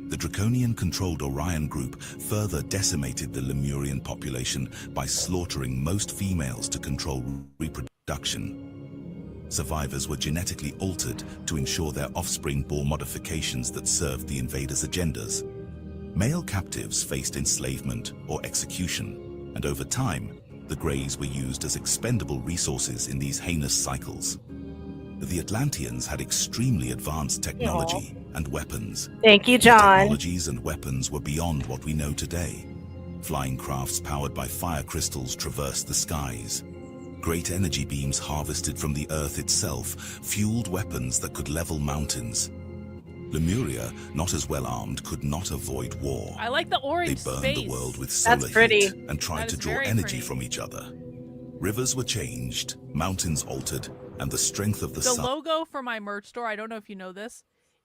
The Draconian-controlled Orion group further decimated the Lemurian population by slaughtering most females to control reproduction. Survivors were genetically altered to ensure their offspring bore modifications that served the invaders' agendas. Male captives faced enslavement or execution, and over time, the Greys were used as expendable resources in these heinous cycles. The Atlanteans had extremely advanced technology and weapons. Thank you, Their John. technologies and weapons were beyond what we know today. Flying crafts powered by fire crystals traversed the skies. Great energy beams harvested from the Earth itself fueled weapons that could level mountains. Lemuria, not as well armed, could not avoid war. I like the They orange burned space. the world with solar That's pretty. heat and tried That to is draw very energy pretty. from each other. Rivers were changed, mountains altered, and the strength of the The sun. logo for my merch store, I don't know if you know this.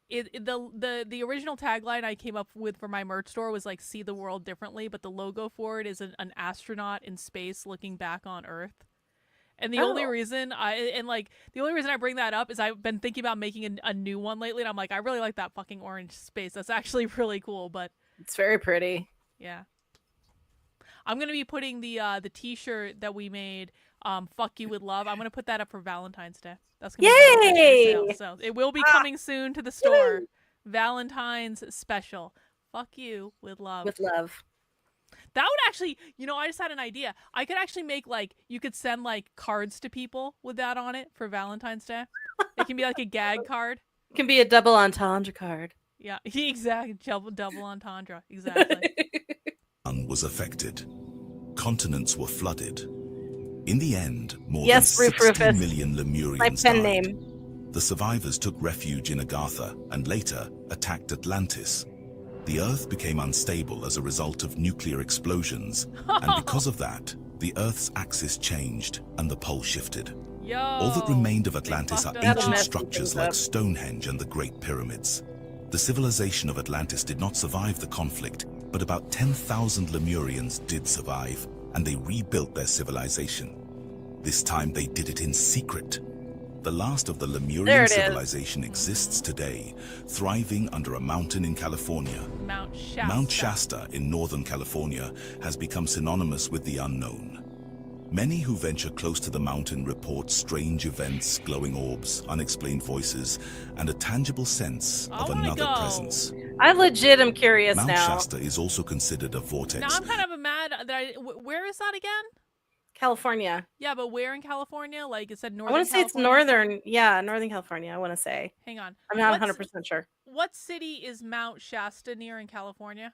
The original tagline I came up with for my merch store was like "See the world differently," but the logo for it is an astronaut in space looking back on Earth. And the only Oh. reason I bring that up is I've been thinking about making a new one lately, and I'm like, I really like that fucking orange space. That's actually really cool. But It's very pretty. yeah, I'm gonna be putting the T-shirt that we made, "Fuck You with Love." I'm gonna put that up for Valentine's Day. That's gonna be Valentine's Day sale, Yay! so it will be coming soon to the store. Valentine's special. Fuck you with love. With love. That would actually, I just had an idea. I could actually make you could send cards to people with that on it for Valentine's Day. It can be like a gag card. It can be a double entendre card. Yeah, exactly. Double entendre. Exactly. Was affected. Continents were flooded. In the end, more Yes, than Roof 60 Rufus. million Lemurians My pen died. name. The survivors took refuge in Agartha and later attacked Atlantis. The Earth became unstable as a result of nuclear explosions, and because of that, the Earth's axis changed and the pole shifted. Yo. All that remained of they Atlantis are fucked us That'll ancient mess up. structures things like up. Stonehenge and the Great Pyramids. The civilization of Atlantis did not survive the conflict, but about 10,000 Lemurians did survive, and they rebuilt their civilization. This time they did it in secret. The last of the There Lemurian it is. civilization exists today, thriving under a mountain in California. Mount Shasta. Mount Shasta in Northern California has become synonymous with the unknown. Many who venture close to the mountain report strange events, glowing orbs, unexplained voices, and a tangible sense I of wanna another go. presence. I legit am curious Mount now. Shasta is also considered a Now vortex. I'm kind of mad that where is that again? California. Yeah, but where in California? Like it said I Northern want to say it's California? northern. Yeah, Northern California. I want to say. Hang on. I'm not What's- 100% sure. What city is Mount Shasta near in California?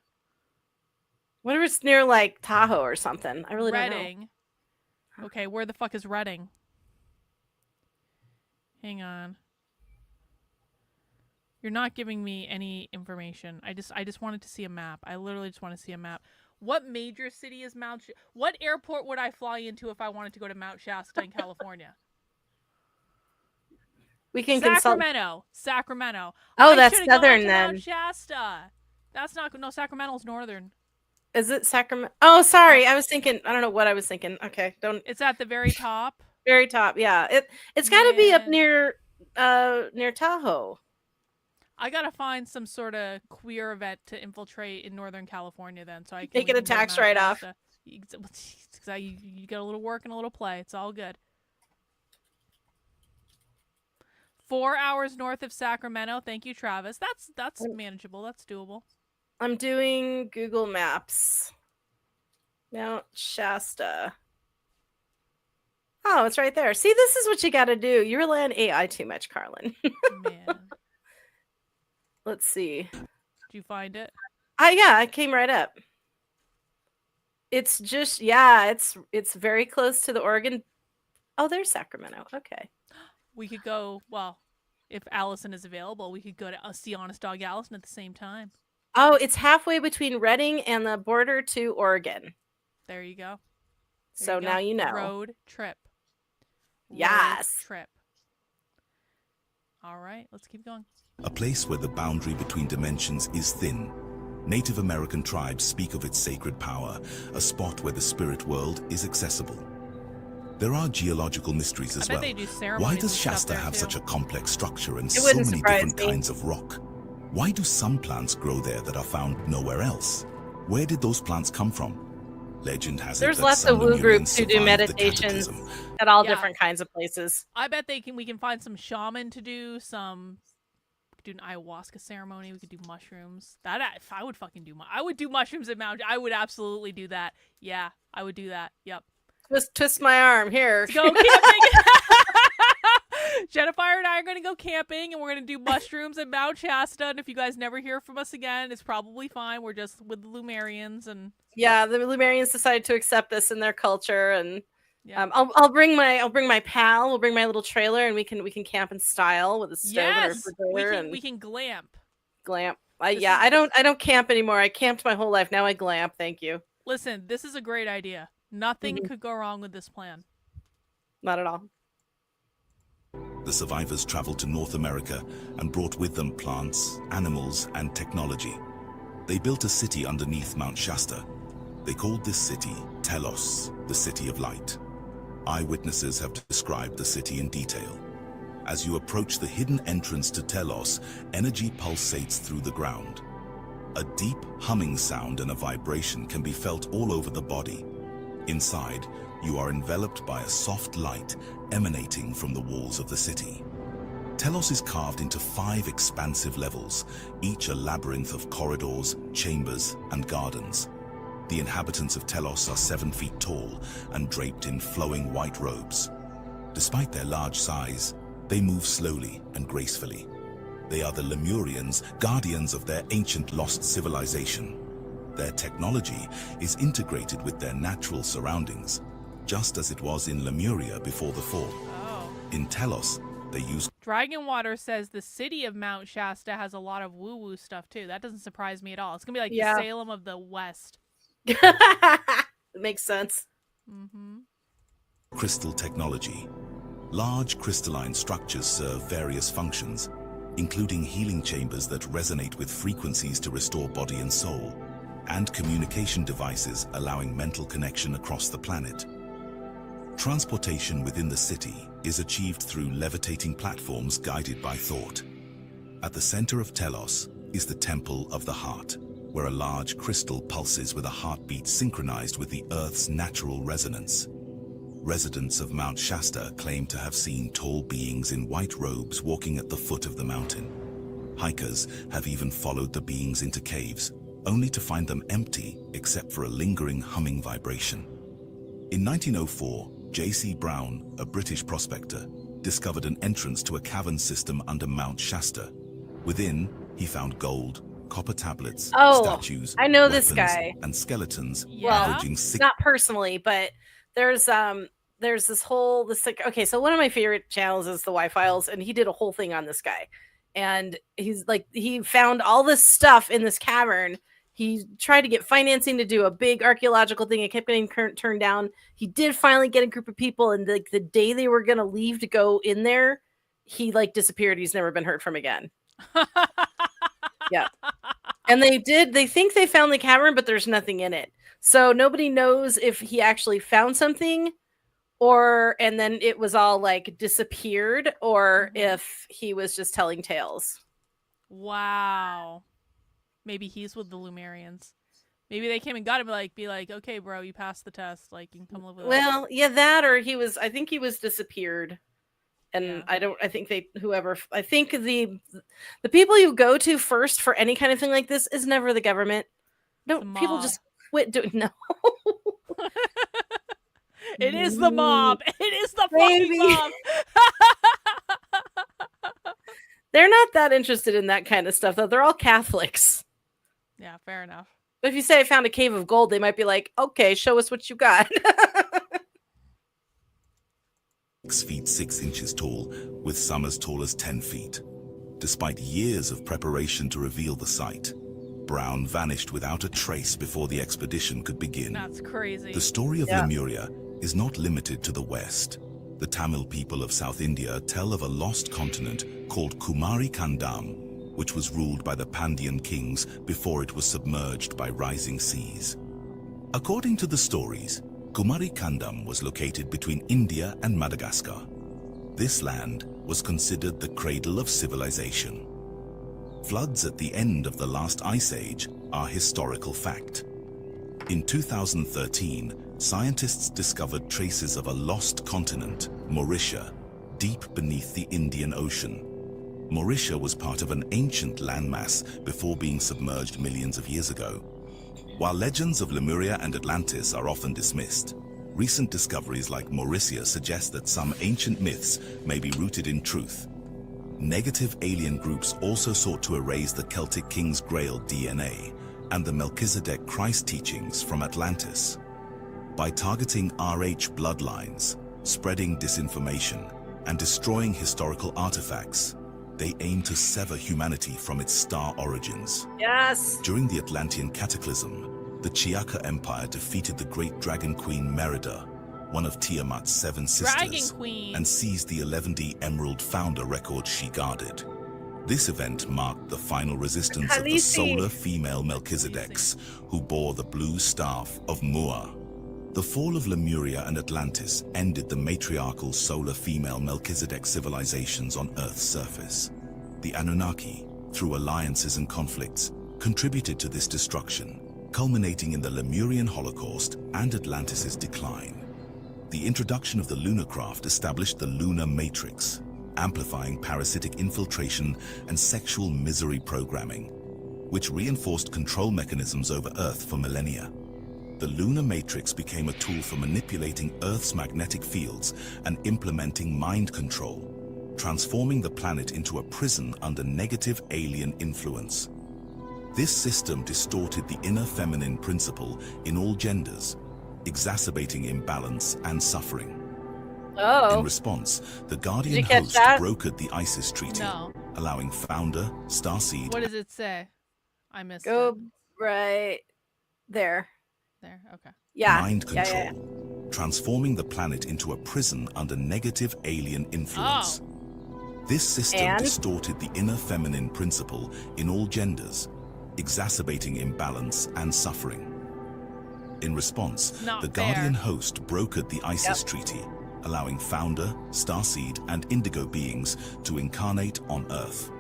What if it's near like Tahoe or something? I really don't know. Reading. Okay, where the fuck is Reading? Hang on. You're not giving me any information. I just wanted to see a map. I literally just want to see a map. What major city is what airport would I fly into if I wanted to go to Mount Shasta in California? We can consult. Sacramento. Oh, I that's should've gone southern to then. Mount Shasta. That's not no. Sacramento's northern. Is it Sacramento? Oh, sorry. I was thinking. I don't know what I was thinking. Okay, don't. It's at the very top. Very top. Yeah. It's got to be up Man. near Tahoe. I gotta find some sort of queer event to infiltrate in Northern California then, so I can Make it we a can go to tax Mount write-off. Shasta. You get a little work and a little play. It's all good. 4 hours north of Sacramento. Thank you, Travis. That's manageable. That's doable. I'm doing Google Maps. Mount Shasta. Oh, it's right there. See, this is what you got to do. You rely on AI too much, Carlin. Man, Let's see. did you find it? Yeah, it came right up. It's just it's very close to the Oregon. Oh, there's Sacramento. Okay. We could go. Well, if Allison is available, we could go to see Honest Dog Allison at the same time. Oh, it's halfway between Reading and the border to Oregon. There you go. There So you go. now you know. Road trip. Road Yes. trip. All right, let's keep going. A place where the boundary between dimensions is thin. Native American tribes speak of its sacred power, a spot where the spirit world is accessible. There are geological mysteries as I well. bet they do ceremonies Why and does stuff Shasta there, have too. such a complex structure and so wouldn't many surprise different me. kinds of rock? Why do some plants grow there that are found nowhere else? Where did those plants come from? Legend has There's it that lots some of woo Lemurians groups who do survived the meditations Cataclysm. at all Yeah. different kinds of places. I bet we can find some shaman to do some. We could do an ayahuasca ceremony. We could do mushrooms. If I would fucking do, I would do mushrooms at Mount. I would absolutely do that. Yeah, I would do that. Yep. Twist my arm here. Let's go camping. Jennifer and I are going to go camping, and we're going to do mushrooms at Mount Shasta. And if you guys never hear from us again, it's probably fine. We're just with the Lemurians, and Yeah, the Lemurians decided to accept this in their culture, and yeah. I'll bring my pal. We'll bring my little trailer, and we can camp in style with a stove and a Yes, refrigerator and we can glamp. glamp. This I is- don't camp anymore. I camped my whole life. Now I glamp. Thank you. Listen, this is a great idea. Nothing Mhm. could go wrong with this plan. Not at all. The survivors traveled to North America and brought with them plants, animals, and technology. They built a city underneath Mount Shasta. They called this city Telos, the City of Light. Eyewitnesses have described the city in detail. As you approach the hidden entrance to Telos, energy pulsates through the ground. A deep humming sound and a vibration can be felt all over the body. Inside, you are enveloped by a soft light emanating from the walls of the city. Telos is carved into 5 expansive levels, each a labyrinth of corridors, chambers, and gardens. The inhabitants of Telos are 7 feet tall and draped in flowing white robes. Despite their large size, they move slowly and gracefully. They are the Lemurians, guardians of their ancient lost civilization. Their technology is integrated with their natural surroundings, just as it was in Lemuria before the fall. Oh. In Telos, they use Dragonwater says the city of Mount Shasta has a lot of woo-woo stuff too. That doesn't surprise me at all. It's gonna be like Yeah. the Salem of the West. It makes sense. Mm-hmm. crystal technology. Large crystalline structures serve various functions, including healing chambers that resonate with frequencies to restore body and soul, and communication devices allowing mental connection across the planet. Transportation within the city is achieved through levitating platforms guided by thought. At the center of Telos is the Temple of the Heart, where a large crystal pulses with a heartbeat synchronized with the Earth's natural resonance. Residents of Mount Shasta claim to have seen tall beings in white robes walking at the foot of the mountain. Hikers have even followed the beings into caves, only to find them empty except for a lingering humming vibration. In 1904, J.C. Brown, a British prospector, discovered an entrance to a cavern system under Mount Shasta. Within, he found gold, copper tablets, Oh, statues, I know this weapons, guy. and skeletons, Yeah. averaging 6 Not personally, but there's okay, so one of my favorite channels is the Y-Files, and he did a whole thing on this guy. And he's like, he found all this stuff in this cavern. He tried to get financing to do a big archaeological thing. It kept getting turned down. He did finally get a group of people, and like the day they were gonna leave to go in there, he like disappeared. He's never been heard from again. Yeah. And they think they found the cavern, but there's nothing in it. So nobody knows if he actually found something and then it was all like disappeared, or if he was just telling tales. Wow. Maybe he's with the Lemurians. Maybe they came and got him, be like, okay, bro, you passed the test. Like, you can come live with us. Well, yeah, that, or I think he was disappeared. And Yeah. I think the people you go to first for any kind of thing like this is never the government. No, The people mob. just quit doing, no. It is the mob. It is the Maybe. fucking mob. They're not that interested in that kind of stuff, though. They're all Catholics. Yeah, fair enough. But if you say I found a cave of gold, they might be like, okay, show us what you got. 6 feet 6 inches tall, with some as tall as 10 feet. Despite years of preparation to reveal the site, Brown vanished without a trace before the expedition could begin. That's crazy. The story of Yeah. Lemuria is not limited to the West. The Tamil people of South India tell of a lost continent called Kumari Kandam, which was ruled by the Pandyan kings before it was submerged by rising seas. According to the stories, Kumari Kandam was located between India and Madagascar. This land was considered the cradle of civilization. Floods at the end of the last ice age are historical fact. In 2013, scientists discovered traces of a lost continent, Mauritius, deep beneath the Indian Ocean. Mauritius was part of an ancient landmass before being submerged millions of years ago. While legends of Lemuria and Atlantis are often dismissed, recent discoveries like Mauritius suggest that some ancient myths may be rooted in truth. Negative alien groups also sought to erase the Celtic King's Grail DNA and the Melchizedek Christ teachings from Atlantis. By targeting RH bloodlines, spreading disinformation, and destroying historical artifacts, they aim to sever humanity from its star origins. Yes. During the Atlantean Cataclysm, the Chiaka Empire defeated the great dragon queen Merida, one of Tiamat's 7 sisters, and seized the 11D Emerald Founder record she guarded. This event marked the final resistance of the solar female Melchizedeks, who bore the blue staff of Mua. The fall of Lemuria and Atlantis ended the matriarchal solar female Melchizedek civilizations on Earth's surface. The Anunnaki, through alliances and conflicts, contributed to this destruction, culminating in the Lemurian Holocaust and Atlantis' decline. The introduction of the lunar craft established the lunar matrix, amplifying parasitic infiltration and sexual misery programming, which reinforced control mechanisms over Earth for millennia. The lunar matrix became a tool for manipulating Earth's magnetic fields and implementing mind control, transforming the planet into a prison under negative alien influence. This system distorted the inner feminine principle in all genders, exacerbating imbalance and suffering. In response, the Guardian host brokered the ISIS treaty, allowing Founder, Starseed... What does it say? I missed it. Go right there. There, okay. Yeah. Mind control, transforming the planet into a prison under negative alien influence. This system distorted the inner feminine principle in all genders, exacerbating imbalance and suffering. In response, the Guardian host brokered the ISIS treaty, allowing Founder, Starseed, and Indigo beings to incarnate on Earth.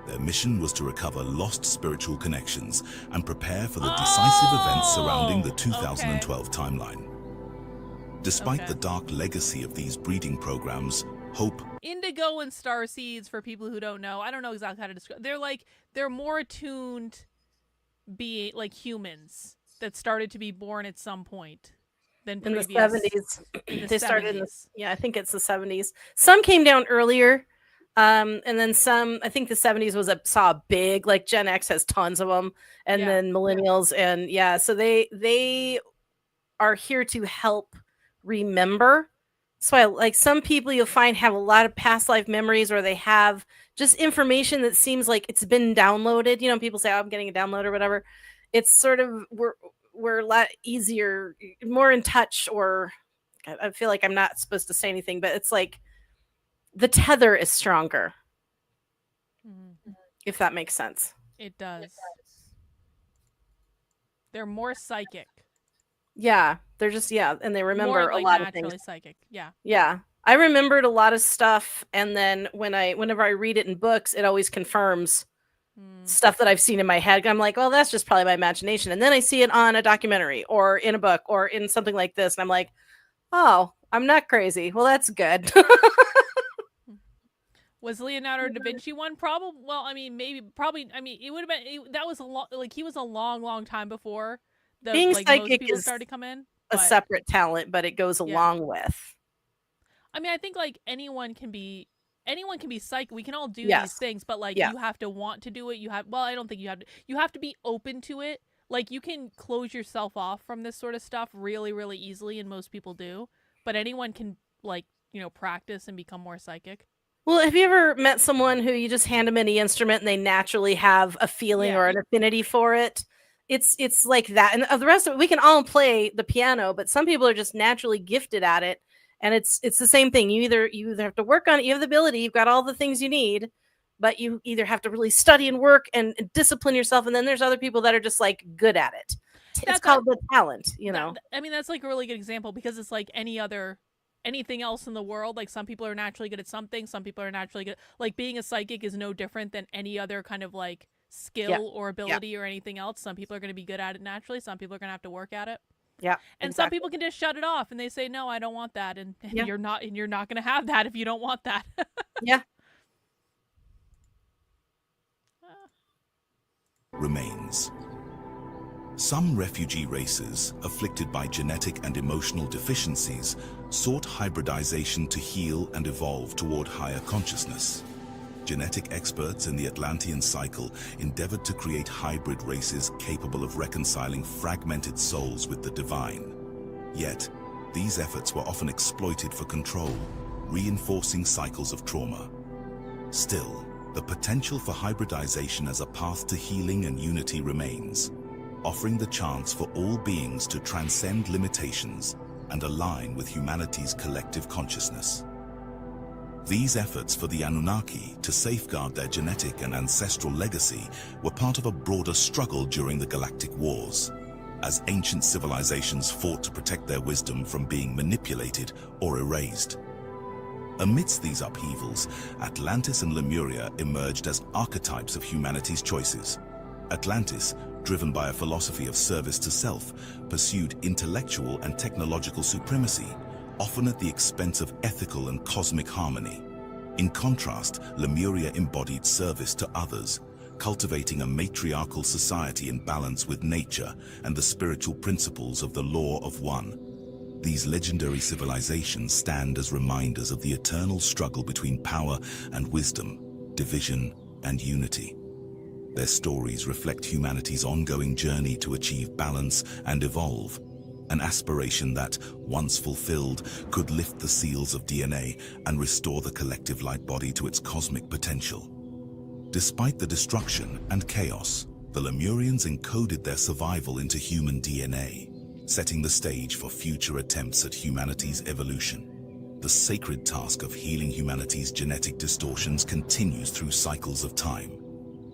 Their mission was to recover lost spiritual connections and prepare for the decisive events surrounding the 2012 timeline. Despite the dark legacy of these breeding programs, hope... Indigo and star seeds, for people who don't know, I don't know exactly how to describe. They're more attuned, like humans that started to be born at some point than previous. In the 70s. They started in the, I think it's the 70s. Some came down earlier. And then some, I think the 70s saw a big, like Gen X has tons of them, and then millennials, and so they are here to help remember. So I, like some people you'll find have a lot of past life memories, or they have just information that seems like it's been downloaded. You know, people say, "Oh, I'm getting a download" or whatever. It's sort of we're a lot easier, more in touch, or I feel like I'm not supposed to say anything, but it's like the tether is stronger, if that makes sense. It does. They're more psychic. Yeah, they're just and they remember more, like, a lot of things. Psychic. Yeah, I remembered a lot of stuff, and then whenever I read it in books, it always confirms stuff that I've seen in my head. I'm like, oh, that's just probably my imagination, and then I see it on a documentary or in a book or in something like this, and I'm like, oh, I'm not crazy. Well, that's good. Was Leonardo da Vinci one? Probably. Well, I mean, probably. I mean, it would have been. That was a long. Like, he was a long time before the being like, psychic most people is started to come in. A separate talent, but it goes along with. I mean, I think like anyone can be psychic. We can all do these things, but like you have to want to do it. I don't think you have to. You have to be open to it. Like, you can close yourself off from this sort of stuff really, really easily, and most people do. But anyone can, like, practice and become more psychic. Well, have you ever met someone who you just hand them any instrument and they naturally have a feeling or an affinity for it? It's like that. And the rest of it, we can all play the piano, but some people are just naturally gifted at it. And it's the same thing. You either have to work on it, you have the ability, you've got all the things you need, but you either have to really study and work and discipline yourself, and then there's other people that are just like good at it. It's called the talent, you know. I mean, that's like a really good example, because it's like anything else in the world. Like, some people are naturally good at something, some people are naturally good. Like, being a psychic is no different than any other kind of like skill or ability or anything else. Some people are going to be good at it naturally, some people are going to have to work at it. Yeah. And some people can just shut it off and they say, no, I don't want that. And you're not going to have that if you don't want that. Yeah. Remains. Some refugee races, afflicted by genetic and emotional deficiencies, sought hybridization to heal and evolve toward higher consciousness. Genetic experts in the Atlantean cycle endeavored to create hybrid races capable of reconciling fragmented souls with the divine. Yet, these efforts were often exploited for control, reinforcing cycles of trauma. Still, the potential for hybridization as a path to healing and unity remains, offering the chance for all beings to transcend limitations and align with humanity's collective consciousness. These efforts for the Anunnaki to safeguard their genetic and ancestral legacy were part of a broader struggle during the galactic wars, as ancient civilizations fought to protect their wisdom from being manipulated or erased. Amidst these upheavals, Atlantis and Lemuria emerged as archetypes of humanity's choices. Atlantis, driven by a philosophy of service to self, pursued intellectual and technological supremacy, often at the expense of ethical and cosmic harmony. In contrast, Lemuria embodied service to others, cultivating a matriarchal society in balance with nature and the spiritual principles of the law of one. These legendary civilizations stand as reminders of the eternal struggle between power and wisdom, division and unity. Their stories reflect humanity's ongoing journey to achieve balance and evolve, an aspiration that, once fulfilled, could lift the seals of DNA and restore the collective light body to its cosmic potential. Despite the destruction and chaos, the Lemurians encoded their survival into human DNA, setting the stage for future attempts at humanity's evolution. The sacred task of healing humanity's genetic distortions continues through cycles of time.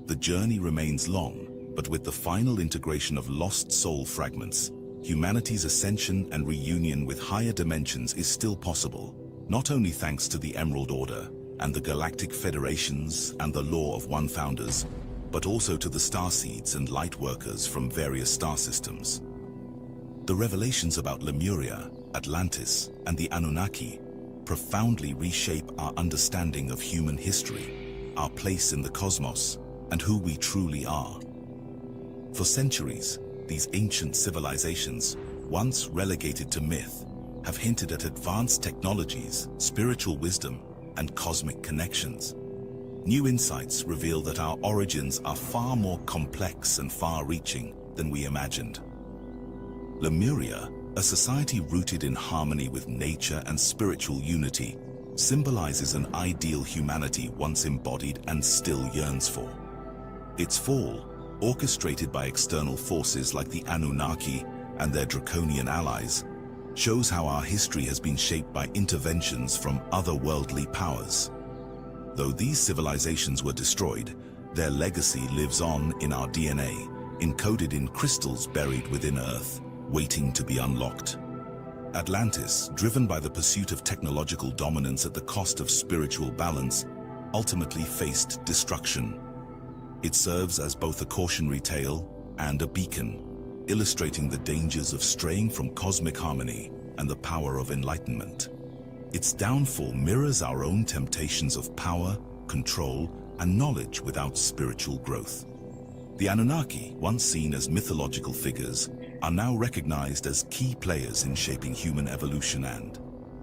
The journey remains long, but with the final integration of lost soul fragments, humanity's ascension and reunion with higher dimensions is still possible, not only thanks to the Emerald Order and the Galactic Federations and the Law of One founders, but also to the starseeds and light workers from various star systems. The revelations about Lemuria, Atlantis, and the Anunnaki profoundly reshape our understanding of human history, our place in the cosmos, and who we truly are. For centuries, these ancient civilizations, once relegated to myth, have hinted at advanced technologies, spiritual wisdom, and cosmic connections. New insights reveal that our origins are far more complex and far-reaching than we imagined. Lemuria, a society rooted in harmony with nature and spiritual unity, symbolizes an ideal humanity once embodied and still yearns for. Its fall, orchestrated by external forces like the Anunnaki and their draconian allies, shows how our history has been shaped by interventions from otherworldly powers. Though these civilizations were destroyed, their legacy lives on in our DNA, encoded in crystals buried within Earth, waiting to be unlocked. Atlantis, driven by the pursuit of technological dominance at the cost of spiritual balance, ultimately faced destruction. It serves as both a cautionary tale and a beacon, illustrating the dangers of straying from cosmic harmony and the power of enlightenment. Its downfall mirrors our own temptations of power, control, and knowledge without spiritual growth. The Anunnaki, once seen as mythological figures, are now recognized as key players in shaping human evolution, and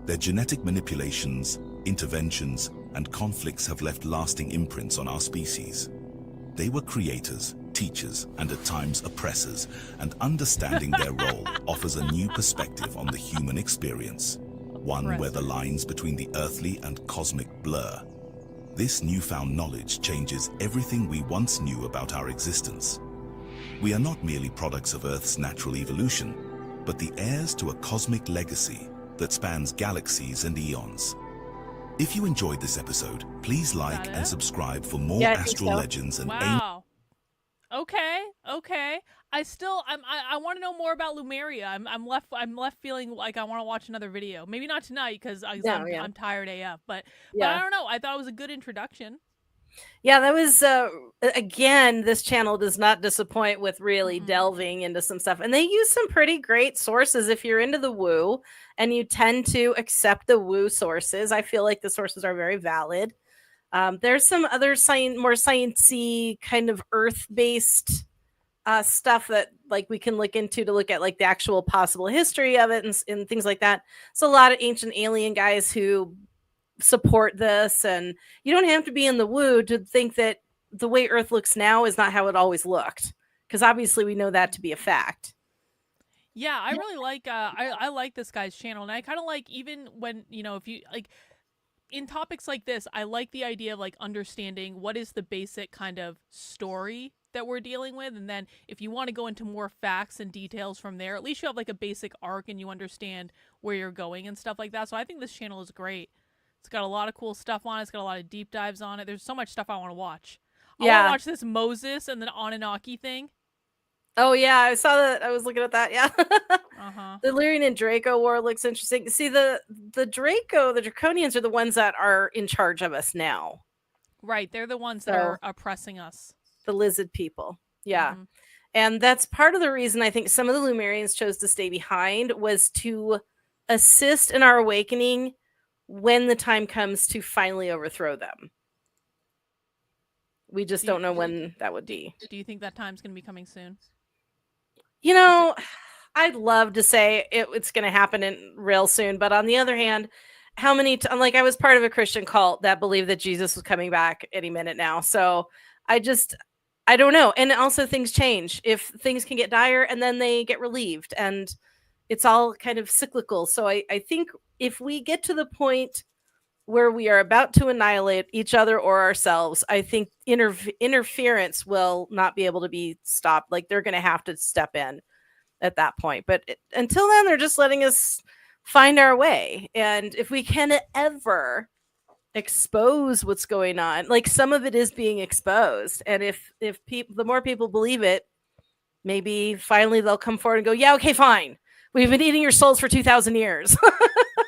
their genetic manipulations, interventions, and conflicts have left lasting imprints on our species. They were creators, teachers, and at times oppressors, and understanding their role offers a new perspective on the human experience, one where the lines between the earthly and cosmic blur. This newfound knowledge changes everything we once knew about our existence. We are not merely products of Earth's natural evolution, but the heirs to a cosmic legacy, that spans galaxies and eons. If you enjoyed this episode, please like and subscribe for more Yeah, I think astral so. legends and Wow. Okay. I want to know more about Lemuria. I'm left feeling like I want to watch another video. Maybe not tonight because I'm tired AF. But I don't know. I thought it was a good introduction. Yeah, that was again, this channel does not disappoint with really delving into some stuff. And they use some pretty great sources if you're into the woo and you tend to accept the woo sources. I feel like the sources are very valid. There's some other more sciencey kind of earth-based stuff that like we can look into to look at like the actual possible history of it and things like that. So a lot of ancient alien guys who support this, and you don't have to be in the woo to think that the way Earth looks now is not how it always looked, because obviously we know that to be a fact. Yeah, I really like I like this guy's channel, and I kind of like, even when, you know, if you like in topics like this, I like the idea of like understanding what is the basic kind of story that we're dealing with, and then if you want to go into more facts and details from there, at least you have like a basic arc and you understand where you're going and stuff like that. So I think this channel is great. It's got a lot of cool stuff on it. It's got a lot of deep dives on it. There's so much stuff I want to watch. I want to watch this Moses and the Anunnaki thing. Oh yeah, I saw that. I was looking at that. Yeah. The Lyrian and Draco war looks interesting. See, the Draconians are the ones that are in charge of us now. Right, they're the ones that are oppressing us. The lizard people. Yeah. And that's part of the reason I think some of the Lemurians chose to stay behind, was to assist in our awakening when the time comes to finally overthrow them. We just don't know when that would be. Do you think that time's going to be coming soon? You know, I'd love to say it's going to happen in real soon, but on the other hand, how many like I was part of a Christian cult that believed that Jesus was coming back any minute now. So I don't know. And also things change. If things can get dire and then they get relieved, and it's all kind of cyclical. So I think if we get to the point where we are about to annihilate each other or ourselves, I think interference will not be able to be stopped. Like they're going to have to step in at that point. But until then, they're just letting us find our way. And if we can ever expose what's going on, like some of it is being exposed. And if the more people believe it, maybe finally they'll come forward and go, yeah, okay, fine. We've been eating your souls for 2,000 years.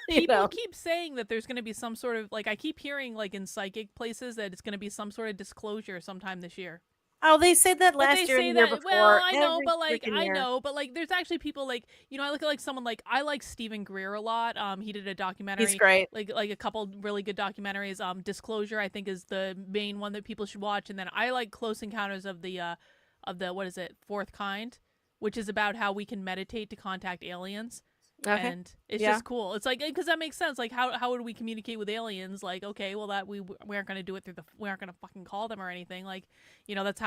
People keep saying that there's going to be some sort of, like, I keep hearing like in psychic places that it's going to be some sort of disclosure sometime this year. Oh, they said that last year and the year before. Well, I know, but there's actually people like, you know, I look at like someone like, I like Stephen Greer a lot. He did a documentary. He's great. Like a couple really good documentaries. Disclosure, I think, is the main one that people should watch. And then I like Close Encounters of the what is it, Fourth Kind, which is about how we can meditate to contact aliens. Okay. And it's just cool. It's like, because that makes sense. Like, how would we communicate with aliens? Like, okay, well, that we aren't going to do it we aren't going to fucking call them or anything. Like, you know, that's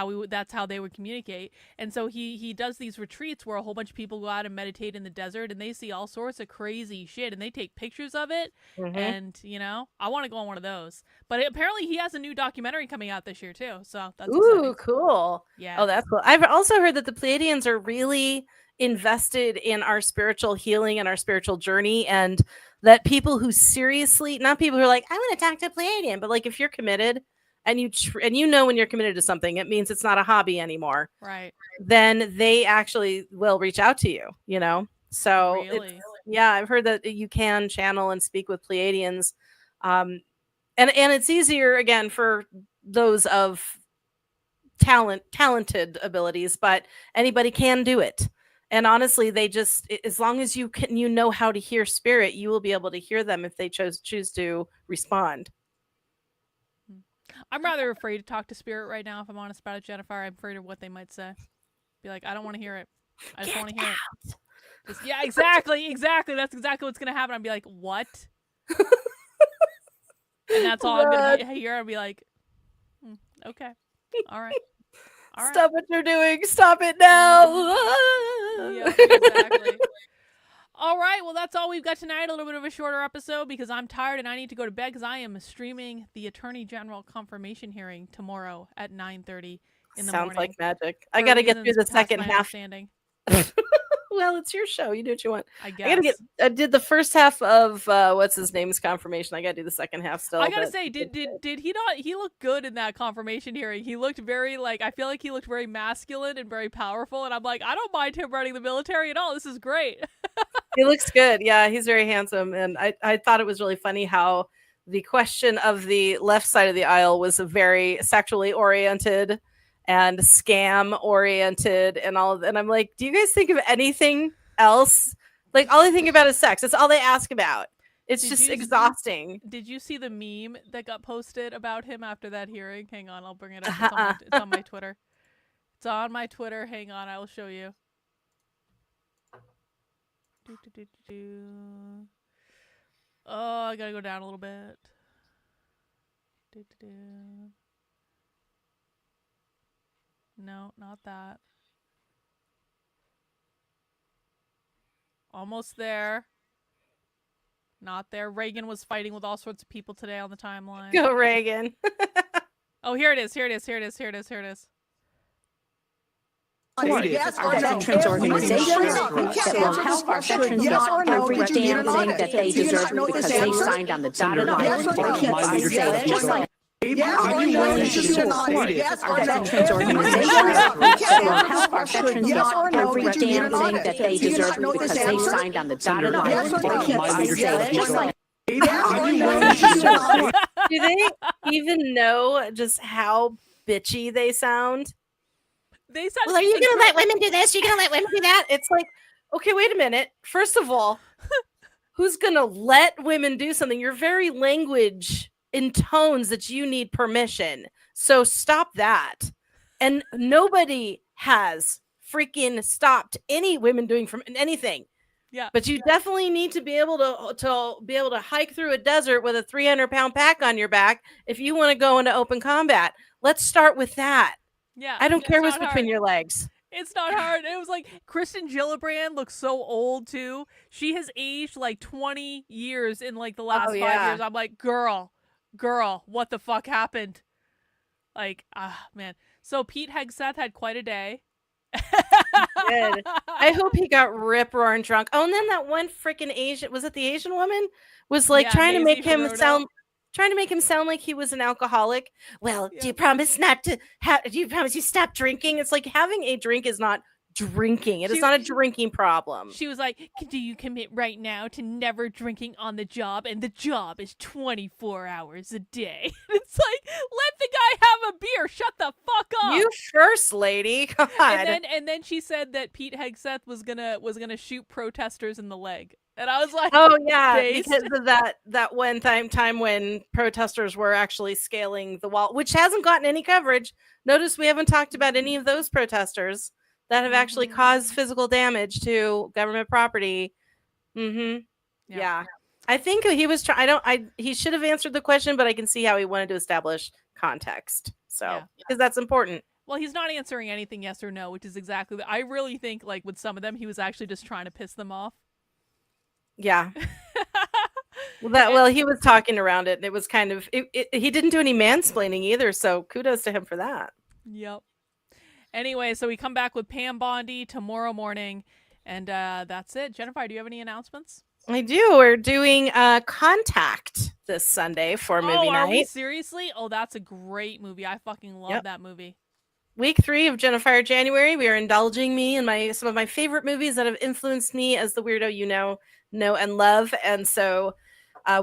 how they would communicate. And so he does these retreats where a whole bunch of people go out and meditate in the desert, and they see all sorts of crazy shit, and they take pictures of it. And you know, I want to go on one of those. But apparently, he has a new documentary coming out this year too. So that's exciting. Cool. Yeah. Oh, that's cool. I've also heard that the Pleiadians are really invested in our spiritual healing and our spiritual journey, and that people who seriously, not people who are like, I want to talk to a Pleiadian, but like if you're committed and you know when you're committed to something, it means it's not a hobby anymore, right? Then they actually will reach out to you, you know. So really? I've heard that you can channel and speak with Pleiadians, and it's easier again for those of talented abilities, but anybody can do it. And honestly, they just, as long as you know how to hear spirit, you will be able to hear them if they choose to respond. I'm rather afraid to talk to spirit right now, if I'm honest about it, Jennifer. I'm afraid of what they might say. Be like, I don't want to hear it. I just want to hear it. Just, yeah, exactly. That's exactly what's going to happen. I'll be like, what? And that's all I'm going to hear. I'll be like, okay. All right. Stop what you're doing. Stop it now. Yeah, exactly. All right. Well, that's all we've got tonight. A little bit of a shorter episode because I'm tired and I need to go to bed because I am streaming the Attorney General confirmation hearing tomorrow at 9:30 in the morning. Sounds like magic. I got to get through the second half. Well, it's your show. You do what you want. I I guess. gotta get. I did the first half of what's his name's confirmation. I gotta do the second half still. I gotta but- say, did he not? He looked good in that confirmation hearing. He looked very I feel like he looked very masculine and very powerful. And I'm like, I don't mind him running the military at all. This is great. He looks good. Yeah, he's very handsome, and I thought it was really funny how the question of the left side of the aisle was a very sexually oriented and scam oriented and all of, and I'm like, do you guys think of anything else? Like, all they think about is sex. That's all they ask about. It's Did just you- exhausting. Did you see the meme that got posted about him after that hearing? Hang on, I'll bring it up. It's on my Twitter. It's on my Twitter. Hang on, I will show you. Oh, I gotta go down a little bit. No, not that. Almost there. Not there. Reagan was fighting with all sorts of people today on the timeline. Go Reagan. Oh, here it is. Here it is. Here it is. Here it is. Here it is. Yes or no? Veterans organizations that will help our veterans get every damn thing that they deserve because they signed on the dotted line to keep us safe. Just like are you willing to support our veterans organizations that will help our veterans get every damn thing that they deserve because they signed on the dotted line to keep us safe. Just like are you willing to support? Do they even know just how bitchy they sound? They said, Well, are you gonna let women do this? You're gonna let women do that? It's like, okay, wait a minute. First of all, who's gonna let women do something? Your very language intones that you need permission. So stop that. And nobody has freaking stopped any women doing from anything. Yeah. But you definitely need to be able to be able to hike through a desert with a 300-pound pack on your back if you want to go into open combat. Let's start with that. Yeah. I don't care it's what's not between hard. your legs. It's not hard. It was like Kristen Gillibrand looks so old too. She has aged like 20 years in like the last 5 years. I'm like, girl, what the fuck happened? Like, man. So Pete Hegseth had quite a day. Good. I hope he got rip roaring drunk. Oh, and then that one freaking Asian, was it the Asian woman? Was like Yeah, trying to make Maisie him Hiroto. sound like he was an alcoholic. Well, Yeah. do you promise not to do you promise you stop drinking? It's like having a drink is not drinking. It is She- not a drinking problem. She was like, do you commit right now to never drinking on the job? And the job is 24 hours a day. It's like, let the guy have a beer. Shut the fuck up. You first, lady. God. and then she said that Pete Hegseth was gonna shoot protesters in the leg. And I was like, Oh yeah, based. because of that one time when protesters were actually scaling the wall, which hasn't gotten any coverage. Notice we haven't talked about any of those protesters that have actually caused physical damage to government property. Mm-hmm. Yeah. I think he was trying. He should have answered the question, but I can see how he wanted to establish context. So Yeah. because that's important. Well, he's not answering anything yes or no, which is exactly. I really think like with some of them, he was actually just trying to piss them off. Yeah. Well, he was talking around it, and it was kind of he didn't do any mansplaining either. So kudos to him for that. Yep. Anyway, so we come back with Pam Bondi tomorrow morning, and that's it. Jennifer, do you have any announcements? I do. We're doing Contact this Sunday for movie Are we night. seriously? Oh, that's a great movie. I fucking love Yep. that movie. Week 3 of Jennifer January. We are indulging me in some of my favorite movies that have influenced me as the weirdo you know and love. And so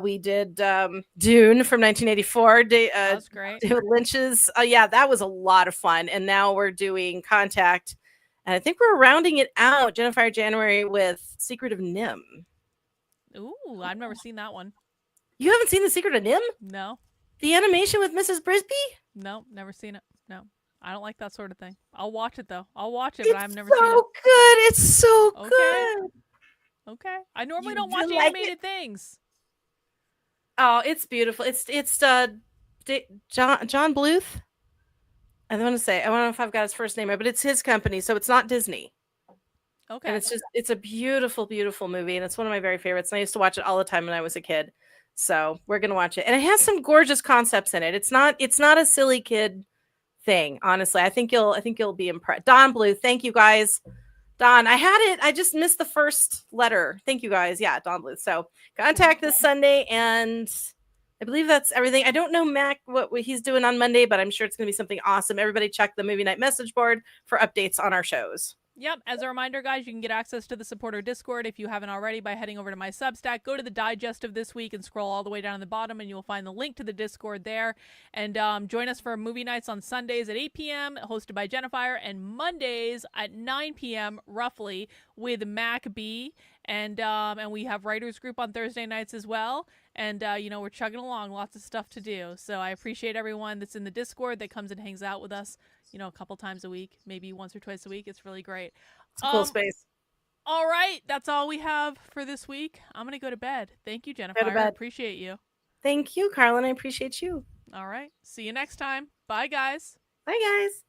we did Dune from 1984. That's great. David Lynch's. Yeah, that was a lot of fun. And now we're doing Contact. And I think we're rounding it out, Jennifer January, with Secret of Nim. Ooh, I've never seen that one. You haven't seen The Secret of Nim? No, The animation with Mrs. Brisby? no, never seen it. No, I don't like that sort of thing. I'll watch it though. I'll watch it, It's but I've never so seen it. good. It's so Okay. good. Okay, I normally You don't watch like it? animated things. Oh, it's beautiful. It's John Bluth. I don't know if I've got his first name right, but it's his company, so it's not Disney. Okay, And it's a beautiful, beautiful movie, and it's one of my very favorites. And I used to watch it all the time when I was a kid. So we're gonna watch it, and it has some gorgeous concepts in it. It's not a silly kid thing, honestly. I think you'll be impressed. Don Bluth, thank you guys Don, I had it. I just missed the first letter. Thank you guys. Yeah, Don Bluth. So contact this Sunday, and I believe that's everything. I don't know Mac what he's doing on Monday, but I'm sure it's going to be something awesome. Everybody check the Movie Night message board for updates on our shows. Yep. As a reminder, guys, you can get access to the supporter Discord if you haven't already by heading over to my Substack. Go to the digest of this week and scroll all the way down to the bottom, and you'll find the link to the Discord there. And join us for movie nights on Sundays at 8 p.m., hosted by Jennifer, and Mondays at 9 p.m., roughly, with Mac B. And we have writers group on Thursday nights as well. And, we're chugging along, lots of stuff to do. So I appreciate everyone that's in the Discord that comes and hangs out with us, a couple times a week, maybe once or twice a week. It's really great. It's a cool space. All right. That's all we have for this week. I'm going to go to bed. Thank you, Jennifer. I appreciate you. Thank you, Carlin. I appreciate you. All right. See you next time. Bye, guys. Bye, guys.